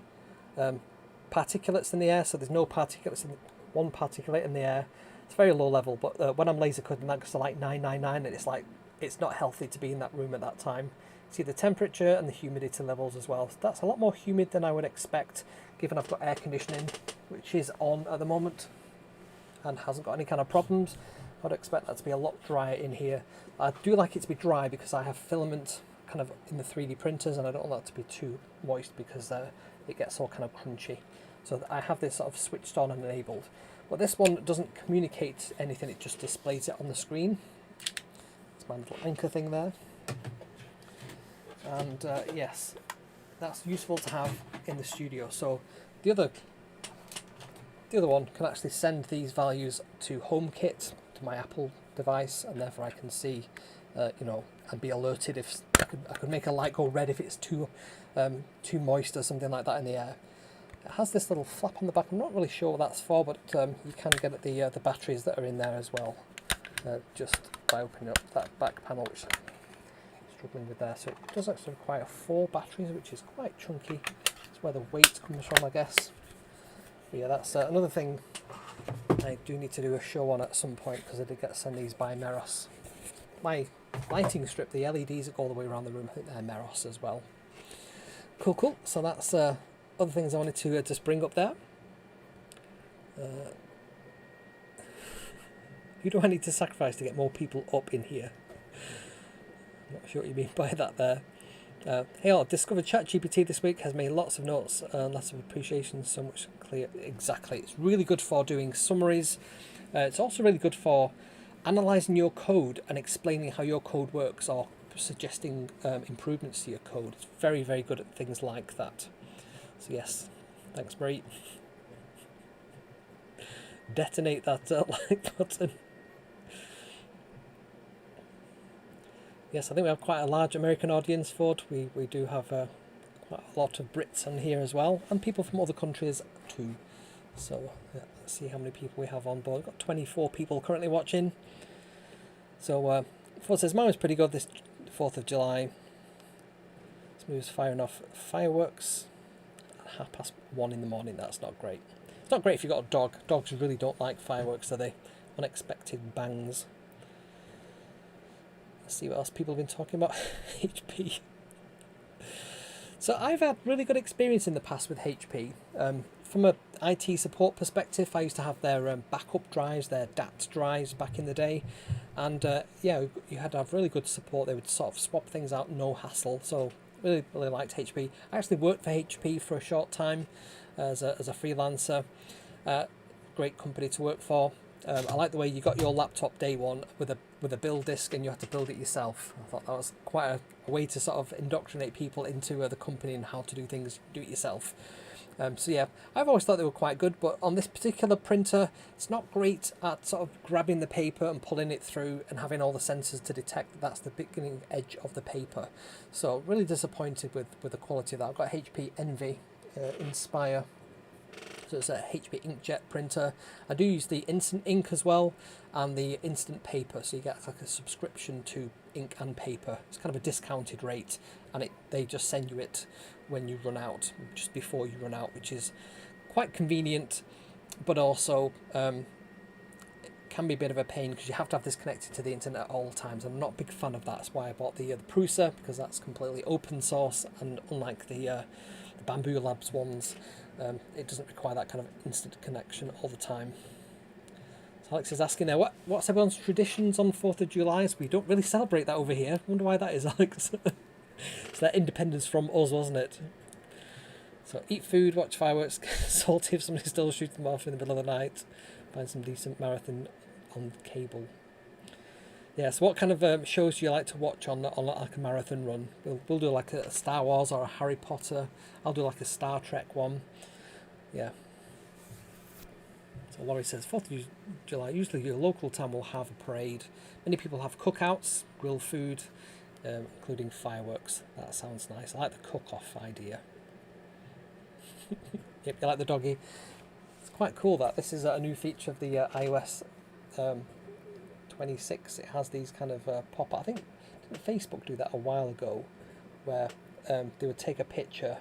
particulates in the air, so there's no particulates, one particulate in the air. It's very low level, but when I'm laser cutting that goes to like 999 and it's like, it's not healthy to be in that room at that time. See the temperature and the humidity levels as well. So that's a lot more humid than I would expect, given I've got air conditioning, which is on at the moment and hasn't got any kind of problems. I'd expect that to be a lot drier in here. I do like it to be dry because I have filament kind of in the 3D printers and I don't want that to be too moist because it gets all kind of crunchy. So I have this sort of switched on and enabled. But this one doesn't communicate anything, it just displays it on the screen. It's my little anchor thing there. And yes, that's useful to have in the studio. So the other one can actually send these values to HomeKit, to my Apple device, and therefore I can see, you know, and be alerted if I could make a light go red if it's too moist or something like that in the air. It has this little flap on the back. I'm not really sure what that's for, but you can get at the batteries that are in there as well, just by opening up that back panel, which struggling with there. So it does actually require 4 batteries, which is quite chunky. That's where the weight comes from, I guess. But yeah, that's another thing I do need to do a show on at some point, because I did get sent these by Meros. My lighting strip, the LEDs that go all the way around the room, I think they're Meros as well. Cool, cool. So that's other things I wanted to just bring up there. Who do I need to sacrifice to get more people up in here? I'm not sure what you mean by that there. Hey all, discovered ChatGPT this week, has made lots of notes and lots of appreciation, so much clear. Exactly. It's really good for doing summaries. It's also really good for analysing your code and explaining how your code works, or suggesting improvements to your code. It's very, very good at things like that. So yes, thanks Marie. Detonate that like button. Yes, I think we have quite a large American audience, Ford. We do have quite a lot of Brits on here as well, and people from other countries too. So yeah, let's see how many people we have on board. We've got 24 people currently watching. So Ford says, mine was pretty good this 4th of July. Smooth's firing off fireworks at 1:30 in the morning. That's not great. It's not great if you've got a dog. Dogs really don't like fireworks, do they? Unexpected bangs. Let's see what else people have been talking about. HP. So I've had really good experience in the past with HP. From a IT support perspective, I used to have their backup drives, their DAT drives back in the day. And yeah, you had to have really good support. They would sort of swap things out, no hassle. So really, really liked HP. I actually worked for HP for a short time as a freelancer. Great company to work for. I like the way you got your laptop day one with a build disk, and you had to build it yourself. I thought that was quite a way to sort of indoctrinate people into the company and how to do things, do it yourself. So yeah, I've always thought they were quite good, but on this particular printer, it's not great at sort of grabbing the paper and pulling it through and having all the sensors to detect that that's the beginning edge of the paper. So really disappointed with the quality of that. I've got HP Envy Inspire. So it's a HP inkjet printer. I do use the instant ink as well, and the instant paper, so you get like a subscription to ink and paper. It's kind of a discounted rate, and they just send you it when you run out, just before you run out, which is quite convenient, but also it can be a bit of a pain because you have to have this connected to the internet at all times. I'm not a big fan of that. That's why I bought the Prusa, because that's completely open source, and unlike the Bamboo Labs ones, it doesn't require that kind of instant connection all the time. So Alex is asking there, what's everyone's traditions on 4th of July? So we don't really celebrate that over here. I wonder why that is, Alex. It's that independence from us, wasn't it? So eat food, watch fireworks, salty if somebody still shoots them off in the middle of the night, find some decent marathon on cable. Yeah, so what kind of shows do you like to watch on like a marathon run? We'll do like a Star Wars or a Harry Potter. I'll do like a Star Trek one. Yeah. So Laurie says, 4th of July, usually your local town will have a parade. Many people have cookouts, grill food, including fireworks. That sounds nice. I like the cook-off idea. Yep, you like the doggy? It's quite cool that this is a new feature of the iOS 26. It has these kind of pop-up. I think didn't Facebook do that a while ago, where they would take a picture,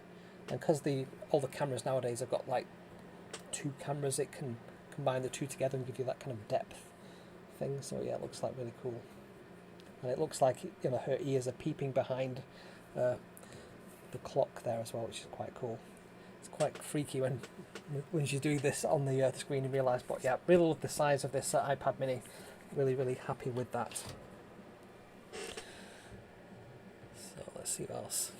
and because all the cameras nowadays have got like 2 cameras, it can combine the 2 together and give you that kind of depth thing. So yeah, it looks like really cool, and it looks like her ears are peeping behind the clock there as well, which is quite cool. It's quite freaky when you do this on the screen and realise. But yeah, really love the size of this iPad Mini. Really, really happy with that. So let's see what else.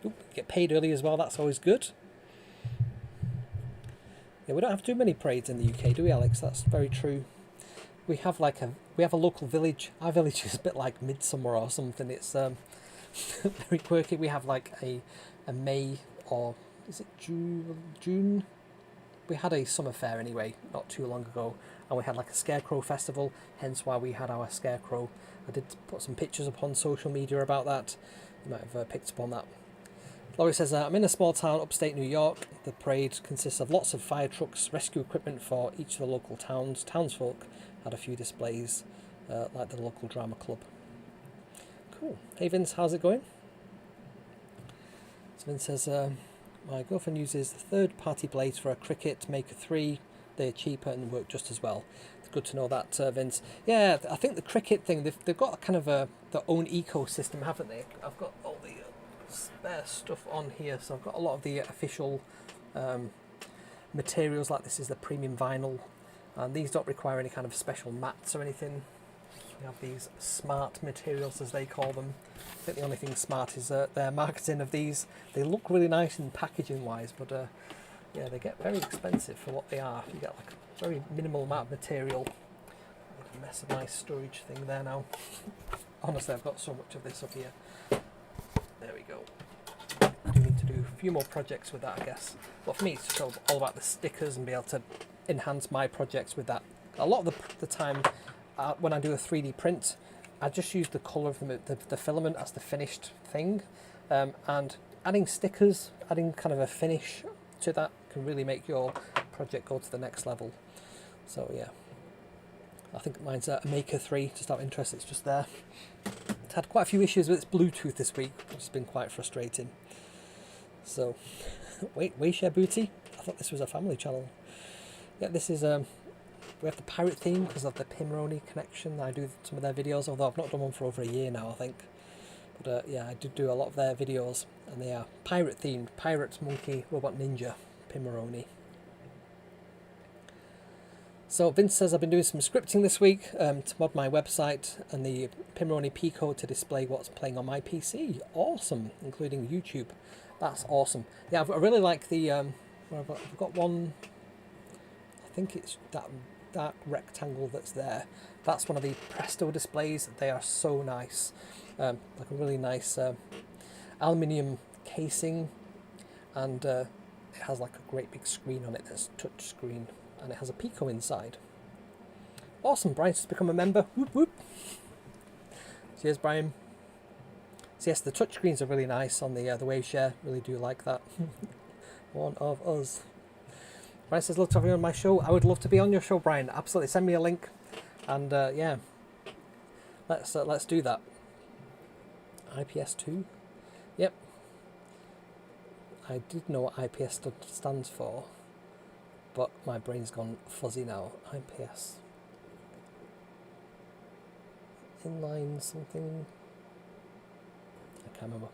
Ooh, get paid early as well. That's always good. Yeah, we don't have too many parades in the UK, do we, Alex? That's very true. We have a local village. Our village is a bit like Midsummer or something. It's very quirky. We have like a May, or is it June? We had a summer fair anyway, not too long ago, and we had like a scarecrow festival, hence why we had our scarecrow. I did put some pictures up on social media about that. You might have picked up on that. Laurie says, I'm in a small town upstate New York. The parade consists of lots of fire trucks, rescue equipment for each of the local towns. Townsfolk had a few displays, like the local drama club. Cool. Hey Vince, how's it going? So Vince says, My girlfriend uses third-party blades for a Cricut Maker 3. They're cheaper and work just as well. It's good to know that, Vince. Yeah, I think the Cricut thing, they've got a kind of their own ecosystem, haven't they? I've got all the spare stuff on here, so I've got a lot of the official materials, like this is the premium vinyl, and these don't require any kind of special mats or anything. We have these smart materials, as they call them. I think the only thing smart is their marketing of these. They look really nice in packaging wise, but yeah, they get very expensive for what they are. You get like a very minimal amount of material. Make a mess of my storage thing there now. Honestly, I've got so much of this up here. There we go. I do need to do a few more projects with that, I guess. But for me, it's just all about the stickers and be able to enhance my projects with that. A lot of the time, when I do a 3D print, I just use the colour of the filament as the finished thing, and adding stickers, adding kind of a finish to that can really make your project go to the next level. So yeah, I think mine's a Maker 3, just out of interest, it's just there. It's had quite a few issues with its Bluetooth this week, which has been quite frustrating. So, wait, share booty? I thought this was a family channel. Yeah, this is we have the pirate theme because of the Pimroni connection. I do some of their videos, although I've not done one for over a year now, I think. But yeah, I did do a lot of their videos, and they are pirate themed. Pirate, monkey, robot, ninja, Pimroni. So Vince says I've been doing some scripting this week to mod my website and the Pimroni Pico to display what's playing on my PC. Awesome, including YouTube. That's awesome. Yeah, I really like the. I've got one. I think it's that rectangle that's there. That's one of the Presto displays. They are so nice. Like a really nice aluminium casing, and it has like a great big screen on it that's touch screen, and it has a Pico inside. Awesome. Brian's just become a member. Whoop whoop. Cheers, Brian. So yes, the touchscreens are really nice on the Waveshare. Really do like that. One of us. Brian says, love to have you on my show. I would love to be on your show, Brian. Absolutely. Send me a link, and yeah, let's do that. IPS2. Yep. I did know what IPS stands for, but my brain's gone fuzzy now. IPS. Inline something. I can't remember.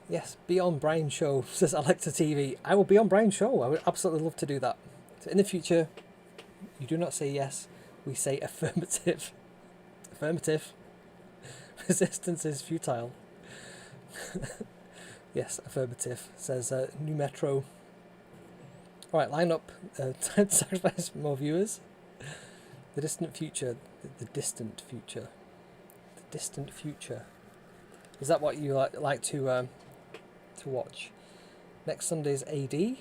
Yes, be on Brian's show, says Alexa TV. I will be on Brian's show. I would absolutely love to do that. So in the future, you do not say yes, we say affirmative. Affirmative. Resistance is futile. Yes, affirmative, says New Metro. Alright, line up. Time to sacrifice more viewers. The distant future. The distant future. The distant future. Is that what you like to watch? Next Sunday's AD. The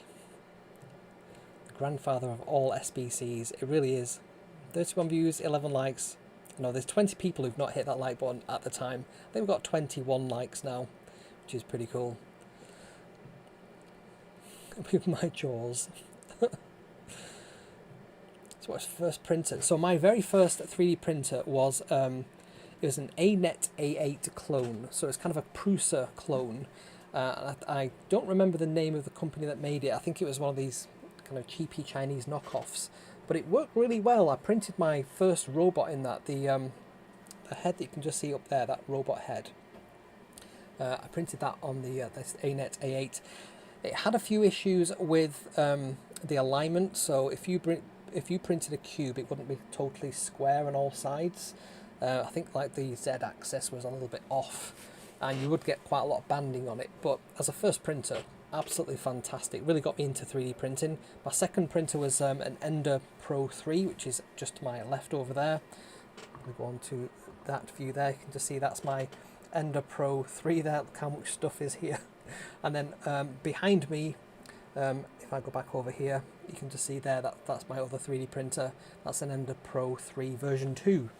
grandfather of all SBCs. It really is. 31 views, 11 likes. No, there's 20 people who've not hit that like button at the time. I think we've got 21 likes now, which is pretty cool. With my jaws. So what's first printer? So my very first 3D printer was it was an ANET A8 clone. So it's kind of a Prusa clone. I don't remember the name of the company that made it. I think it was one of these kind of cheapy Chinese knockoffs. But it worked really well. I printed my first robot in that. The head that you can just see up there, that robot head. I printed that on the this ANET A8. It had a few issues with the alignment. So if you printed a cube, it wouldn't be totally square on all sides. I think like the Z-axis was a little bit off, and you would get quite a lot of banding on it. But as a first printer, absolutely fantastic. Really got me into 3D printing. My second printer was an Ender Pro 3, which is just to my left over there. I'll go on to that view there. You can just see that's my Ender Pro 3 there. Look how much stuff is here. And then behind me, if I go back over here, you can just see there that's my other 3D printer. That's an Ender Pro 3 version 2.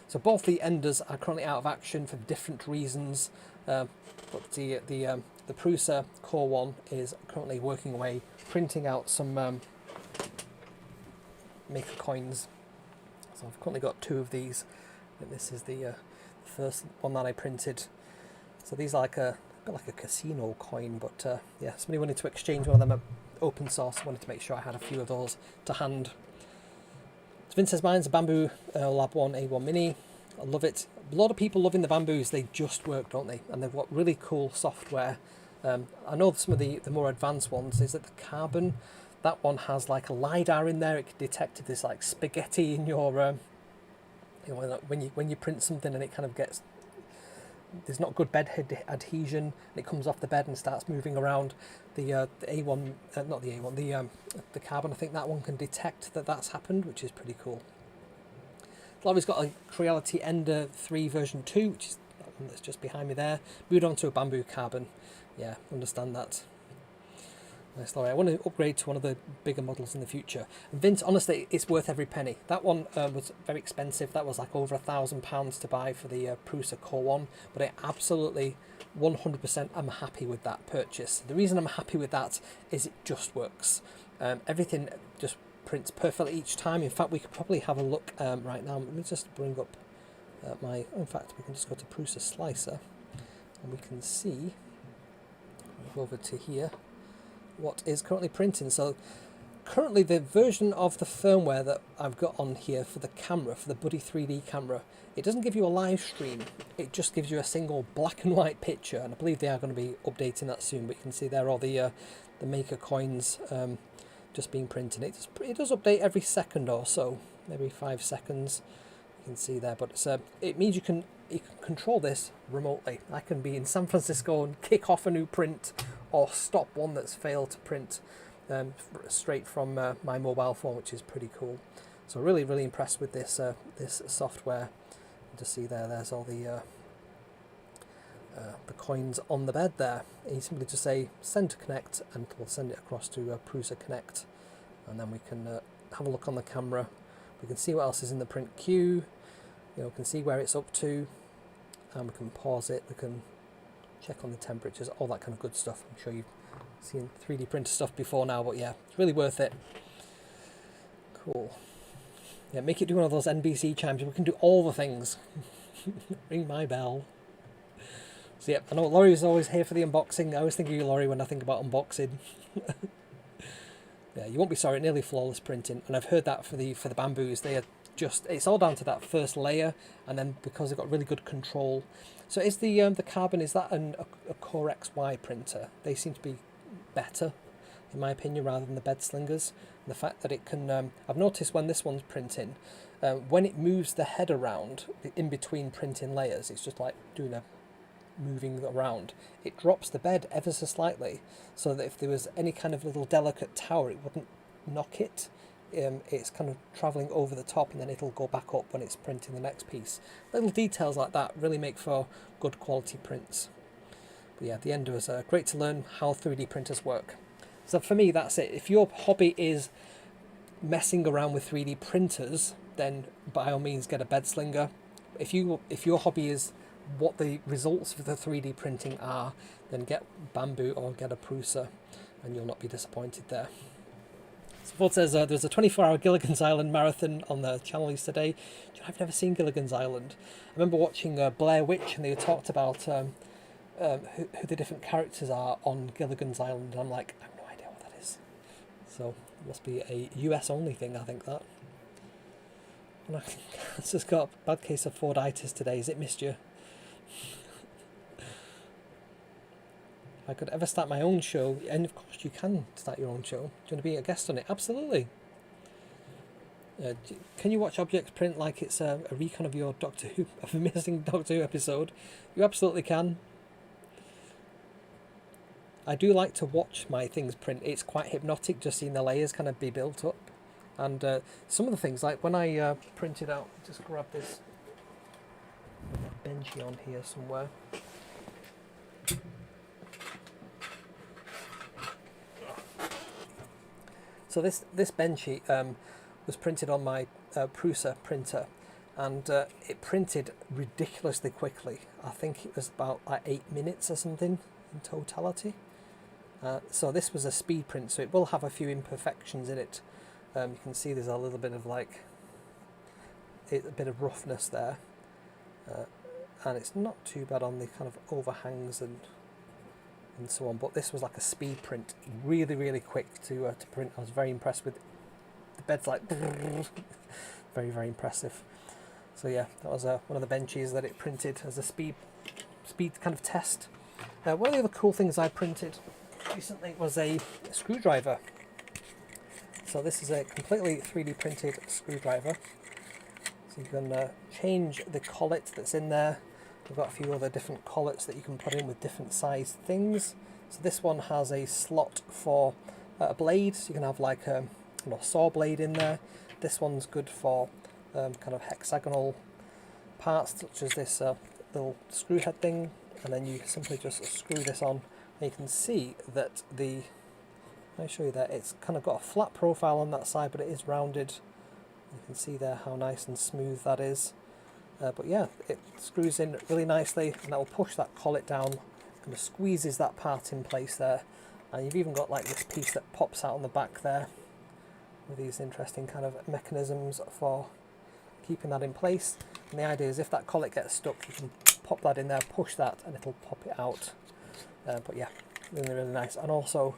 So both the Enders are currently out of action for different reasons, but the Prusa Core 1 is currently working away, printing out some maker coins. So I've currently got 2 of these, and this is the first one that I printed. So these are like a a bit like a casino coin, but yeah, somebody wanted to exchange one of them at Opensauce. Wanted to make sure I had a few of those to hand. So Vince says mine's a Bamboo Lab 1 A1 Mini. I love it. A lot of people loving the Bamboos. They just work, don't they? And they've got really cool software. I know some of the more advanced ones is that the Carbon, that one has like a LiDAR in there. It can detect if there's like spaghetti in your you know, when you print something and it kind of gets, there's not good bed adhesion, and it comes off the bed and starts moving around. The A1, not the A1, the Carbon, I think that one can detect that that's happened, which is pretty cool. Larry's got a Creality Ender 3 version 2, which is that one that's just behind me there. Moved on to a Bamboo Carbon. Yeah, understand that. Nice, Laurie. I want to upgrade to one of the bigger models in the future. And Vince, honestly, it's worth every penny. That one was very expensive. That was like over £1,000 to buy for the Prusa Core 1. But I absolutely 100% am happy with that purchase. The reason I'm happy with that is it just works. Everything just prints perfectly each time. In fact, we could probably have a look right now. Let me just bring up in fact, we can just go to Prusa Slicer and we can see, move over to here, what is currently printing. So currently the version of the firmware that I've got on here for the camera, for the Buddy 3D camera, it doesn't give you a live stream, it just gives you a single black and white picture, and I believe they are going to be updating that soon. But you can see there all the maker coins just being printed. It does update every second or so, maybe 5 seconds. You can see there, but it's, it means you can control this remotely. I can be in San Francisco and kick off a new print or stop one that's failed to print straight from my mobile phone, which is pretty cool. So really, really impressed with this this software. You just see there's all the coins on the bed there. And you simply just say send to connect, and we'll send it across to Prusa Connect, and then we can have a look on the camera. We can see what else is in the print queue. You know, we can see where it's up to, and we can pause it. We can check on the temperatures, all that kind of good stuff. I'm sure you've seen 3D printer stuff before now, but yeah, it's really worth it. Cool. Yeah, make it do one of those NBC chimes. We can do all the things. Ring my bell. So yeah, I know Laurie's always here for the unboxing. I always think of you, Laurie, when I think about unboxing. Yeah, you won't be sorry, nearly flawless printing. And I've heard that for the Bamboos. They are just, it's all down to that first layer, and then because they've got really good control. So is the Carbon, is that a Core XY printer? They seem to be better, in my opinion, rather than the bed slingers. And the fact that it can, I've noticed when this one's printing, when it moves the head around in between printing layers, it's just like doing a moving around, it drops the bed ever so slightly, so that if there was any kind of little delicate tower, it wouldn't knock it. It's kind of travelling over the top, and then it'll go back up when it's printing the next piece. Little details like that really make for good quality prints. But yeah, the end was great to learn how 3D printers work. So for me, that's it. If your hobby is messing around with 3D printers, then by all means get a bed slinger. If your hobby is what the results for the 3D printing are, then get Bamboo or get a Prusa, and you'll not be disappointed there. So Ford says there's a 24-hour Gilligan's Island marathon on the channel yesterday. I've never seen Gilligan's Island. I remember watching Blair Witch, and they talked about who the different characters are on Gilligan's Island, and I'm like, I have no idea what that is. So it must be a US only thing, I think that. And I just got a bad case of Forditis today. Has it missed you? If I could ever start my own show, and of course you can start your own show. Do you want to be a guest on it? Absolutely. Can you watch objects print like it's a recon of your Doctor Who, of a missing Doctor Who episode? You absolutely can. I do like to watch my things print. It's quite hypnotic just seeing the layers kind of be built up. And some of the things, like when I printed out, just grab this benchy on here somewhere. So this benchy was printed on my Prusa printer, and it printed ridiculously quickly. I think it was about like 8 minutes or something in totality. So this was a speed print, so it will have a few imperfections in it. You can see there's a little bit of like a bit of roughness there, and it's not too bad on the kind of overhangs and and so on. But this was like a speed print, really, really quick to print. I was very impressed with the bed's like very, very impressive. So yeah, that was one of the benches that it printed as a speed kind of test. One of the other cool things I printed recently was a screwdriver. So this is a completely 3D printed screwdriver. So you can change the collet that's in there. We've got a few other different collets that you can put in with different sized things. So this one has a slot for a blade, so you can have like a saw blade in there. This one's good for kind of hexagonal parts, such as this little screw head thing, and then you simply just screw this on, and you can see that I'll show you that it's kind of got a flat profile on that side, but it is rounded. You can see there how nice and smooth that is. But yeah, it screws in really nicely, and that will push that collet down, kind of squeezes that part in place there. And you've even got like this piece that pops out on the back there with these interesting kind of mechanisms for keeping that in place. And the idea is if that collet gets stuck, you can pop that in there, push that, and it'll pop it out. But yeah, really, really nice. And also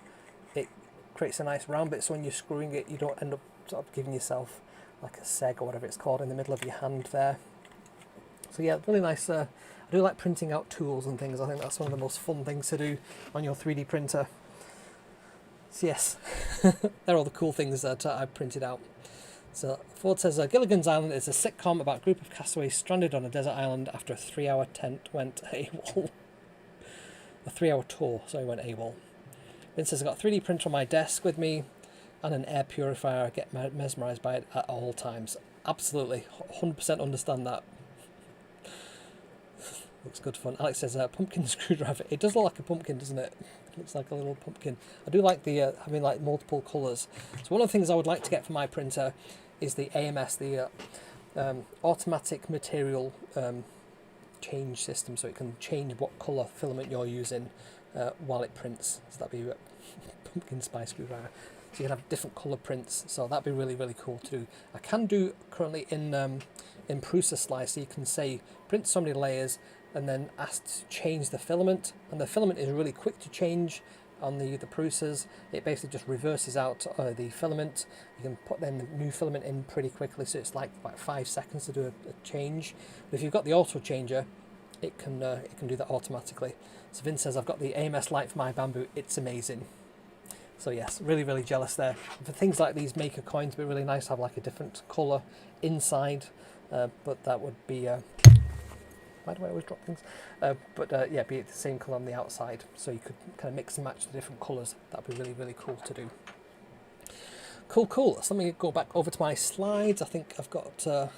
it creates a nice round bit, so when you're screwing it, you don't end up sort of giving yourself like a seg or whatever it's called in the middle of your hand there. So yeah, really nice. I do like printing out tools and things. I think that's one of the most fun things to do on your 3D printer. So yes, they're all the cool things that I've printed out. So Ford says, Gilligan's Island is a sitcom about a group of castaways stranded on a desert island after a 3-hour tent went AWOL. A 3-hour tour, sorry, went AWOL. Vince says, I've got a 3D printer on my desk with me and an air purifier. I get mesmerised by it at all times. Absolutely, 100% understand that. Looks good fun. Alex says, pumpkin screwdriver. It does look like a pumpkin, doesn't it? It looks like a little pumpkin. I do like the having like multiple colours. So one of the things I would like to get for my printer is the AMS, the automatic material change system, so it can change what colour filament you're using while it prints. So that'd be pumpkin spice screwdriver. So you can have different colour prints. So that'd be really, really cool to do. I can do currently in Prusa Slice. So you can say print so many layers, and then ask to change the filament, and the filament is really quick to change on the Prusas. It basically just reverses out the filament. You can put then the new filament in pretty quickly, so it's like about 5 seconds to do a change. But if you've got the auto changer, it can do that automatically. So Vince says, I've got the AMS light for my bamboo, it's amazing. So yes, really, really jealous there. For things like these maker coins, it'd be really nice to have like a different colour inside, but that would be why do I always drop things? Yeah, be it the same colour on the outside, so you could kind of mix and match the different colours. That'd be really, really cool to do. Cool. So let me go back over to my slides. I think I've got a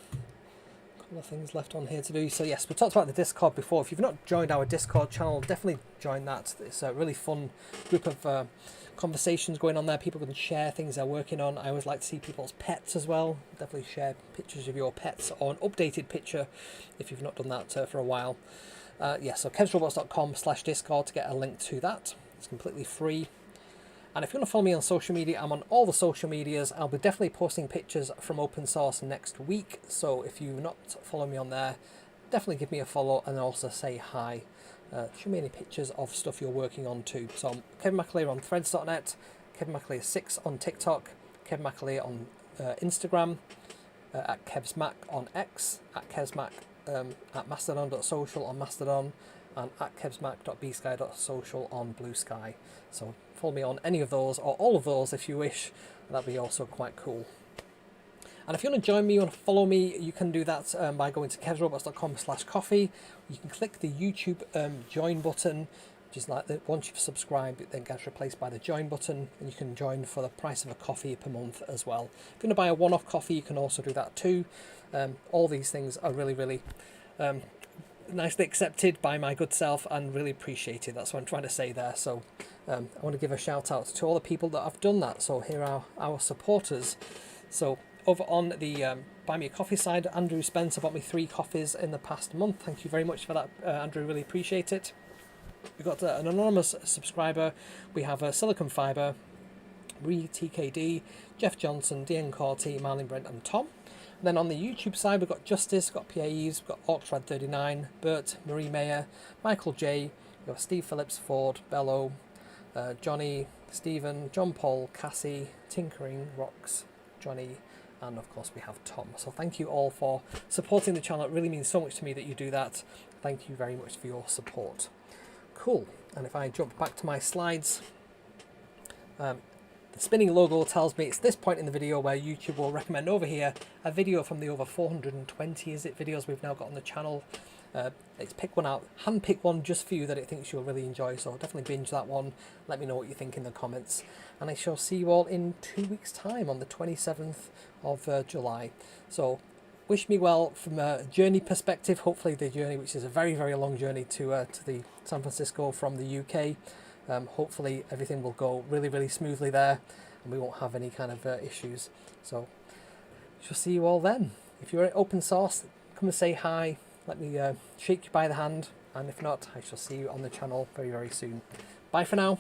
couple of things left on here to do. So yes, we talked about the Discord before. If you've not joined our Discord channel, definitely join that. It's a really fun group of conversations going on there. People can share things they're working on. I always like to see people's pets as well. Definitely share pictures of your pets, or an updated picture if you've not done that for a while. So kevsrobots.com/discord to get a link to that. It's completely free. And if you want to follow me on social media, I'm on all the social medias. I'll be definitely posting pictures from Opensauce next week. So if you've not followed me on there, definitely give me a follow and also say hi. Show me any pictures of stuff you're working on too. So I'm Kevin McAleer on threads.net, Kevin McAleer 6 on TikTok, Kevin McAleer on Instagram, at KevsMac on X, at KevsMac at mastodon.social on Mastodon, and at kevsmac.bsky.social on Blue Sky. So follow me on any of those, or all of those if you wish. That'd be also quite cool. And if you want to join me, you want to follow me, you can do that by going to kevsrobots.com/coffee. You can click the YouTube join button, which is like once you've subscribed, it then gets replaced by the join button, and you can join for the price of a coffee per month as well. If you want to buy a one-off coffee, you can also do that too. All these things are really, really nicely accepted by my good self and really appreciated. That's what I'm trying to say there. So I want to give a shout out to all the people that have done that. So here are our supporters. So over on the Buy Me a Coffee side, Andrew Spencer bought me 3 coffees in the past month. Thank you very much for that, Andrew. Really appreciate it. We've got an anonymous subscriber. We have Silicon Fiber, Ree TKD, Jeff Johnson, DN Corty, Marlin Brent, and Tom. And then on the YouTube side, we've got Justice, we've got PAEs, we've got Orcstrad39, Bert, Marie Mayer, Michael J, Your Steve Phillips, Ford, Bello, Johnny, Stephen, John Paul, Cassie, Tinkering, Rocks, Johnny, and of course we have Tom. So thank you all for supporting the channel. It really means so much to me that you do that. Thank you very much for your support. Cool. And if I jump back to my slides, the spinning logo tells me it's this point in the video where YouTube will recommend over here a video from the over 420 videos we've now got on the channel. Let's pick one out, hand pick one just for you that it thinks you'll really enjoy, so definitely binge that one. Let me know what you think in the comments, and I shall see you all in 2 weeks time on the 27th of July. So wish me well from a journey perspective. Hopefully the journey, which is a very long journey to the San Francisco from the UK, hopefully everything will go really smoothly there and we won't have any kind of issues. So shall see you all then. If you're at Opensauce, come and say hi. Let me shake you by the hand, and if not, I shall see you on the channel very soon. Bye for now.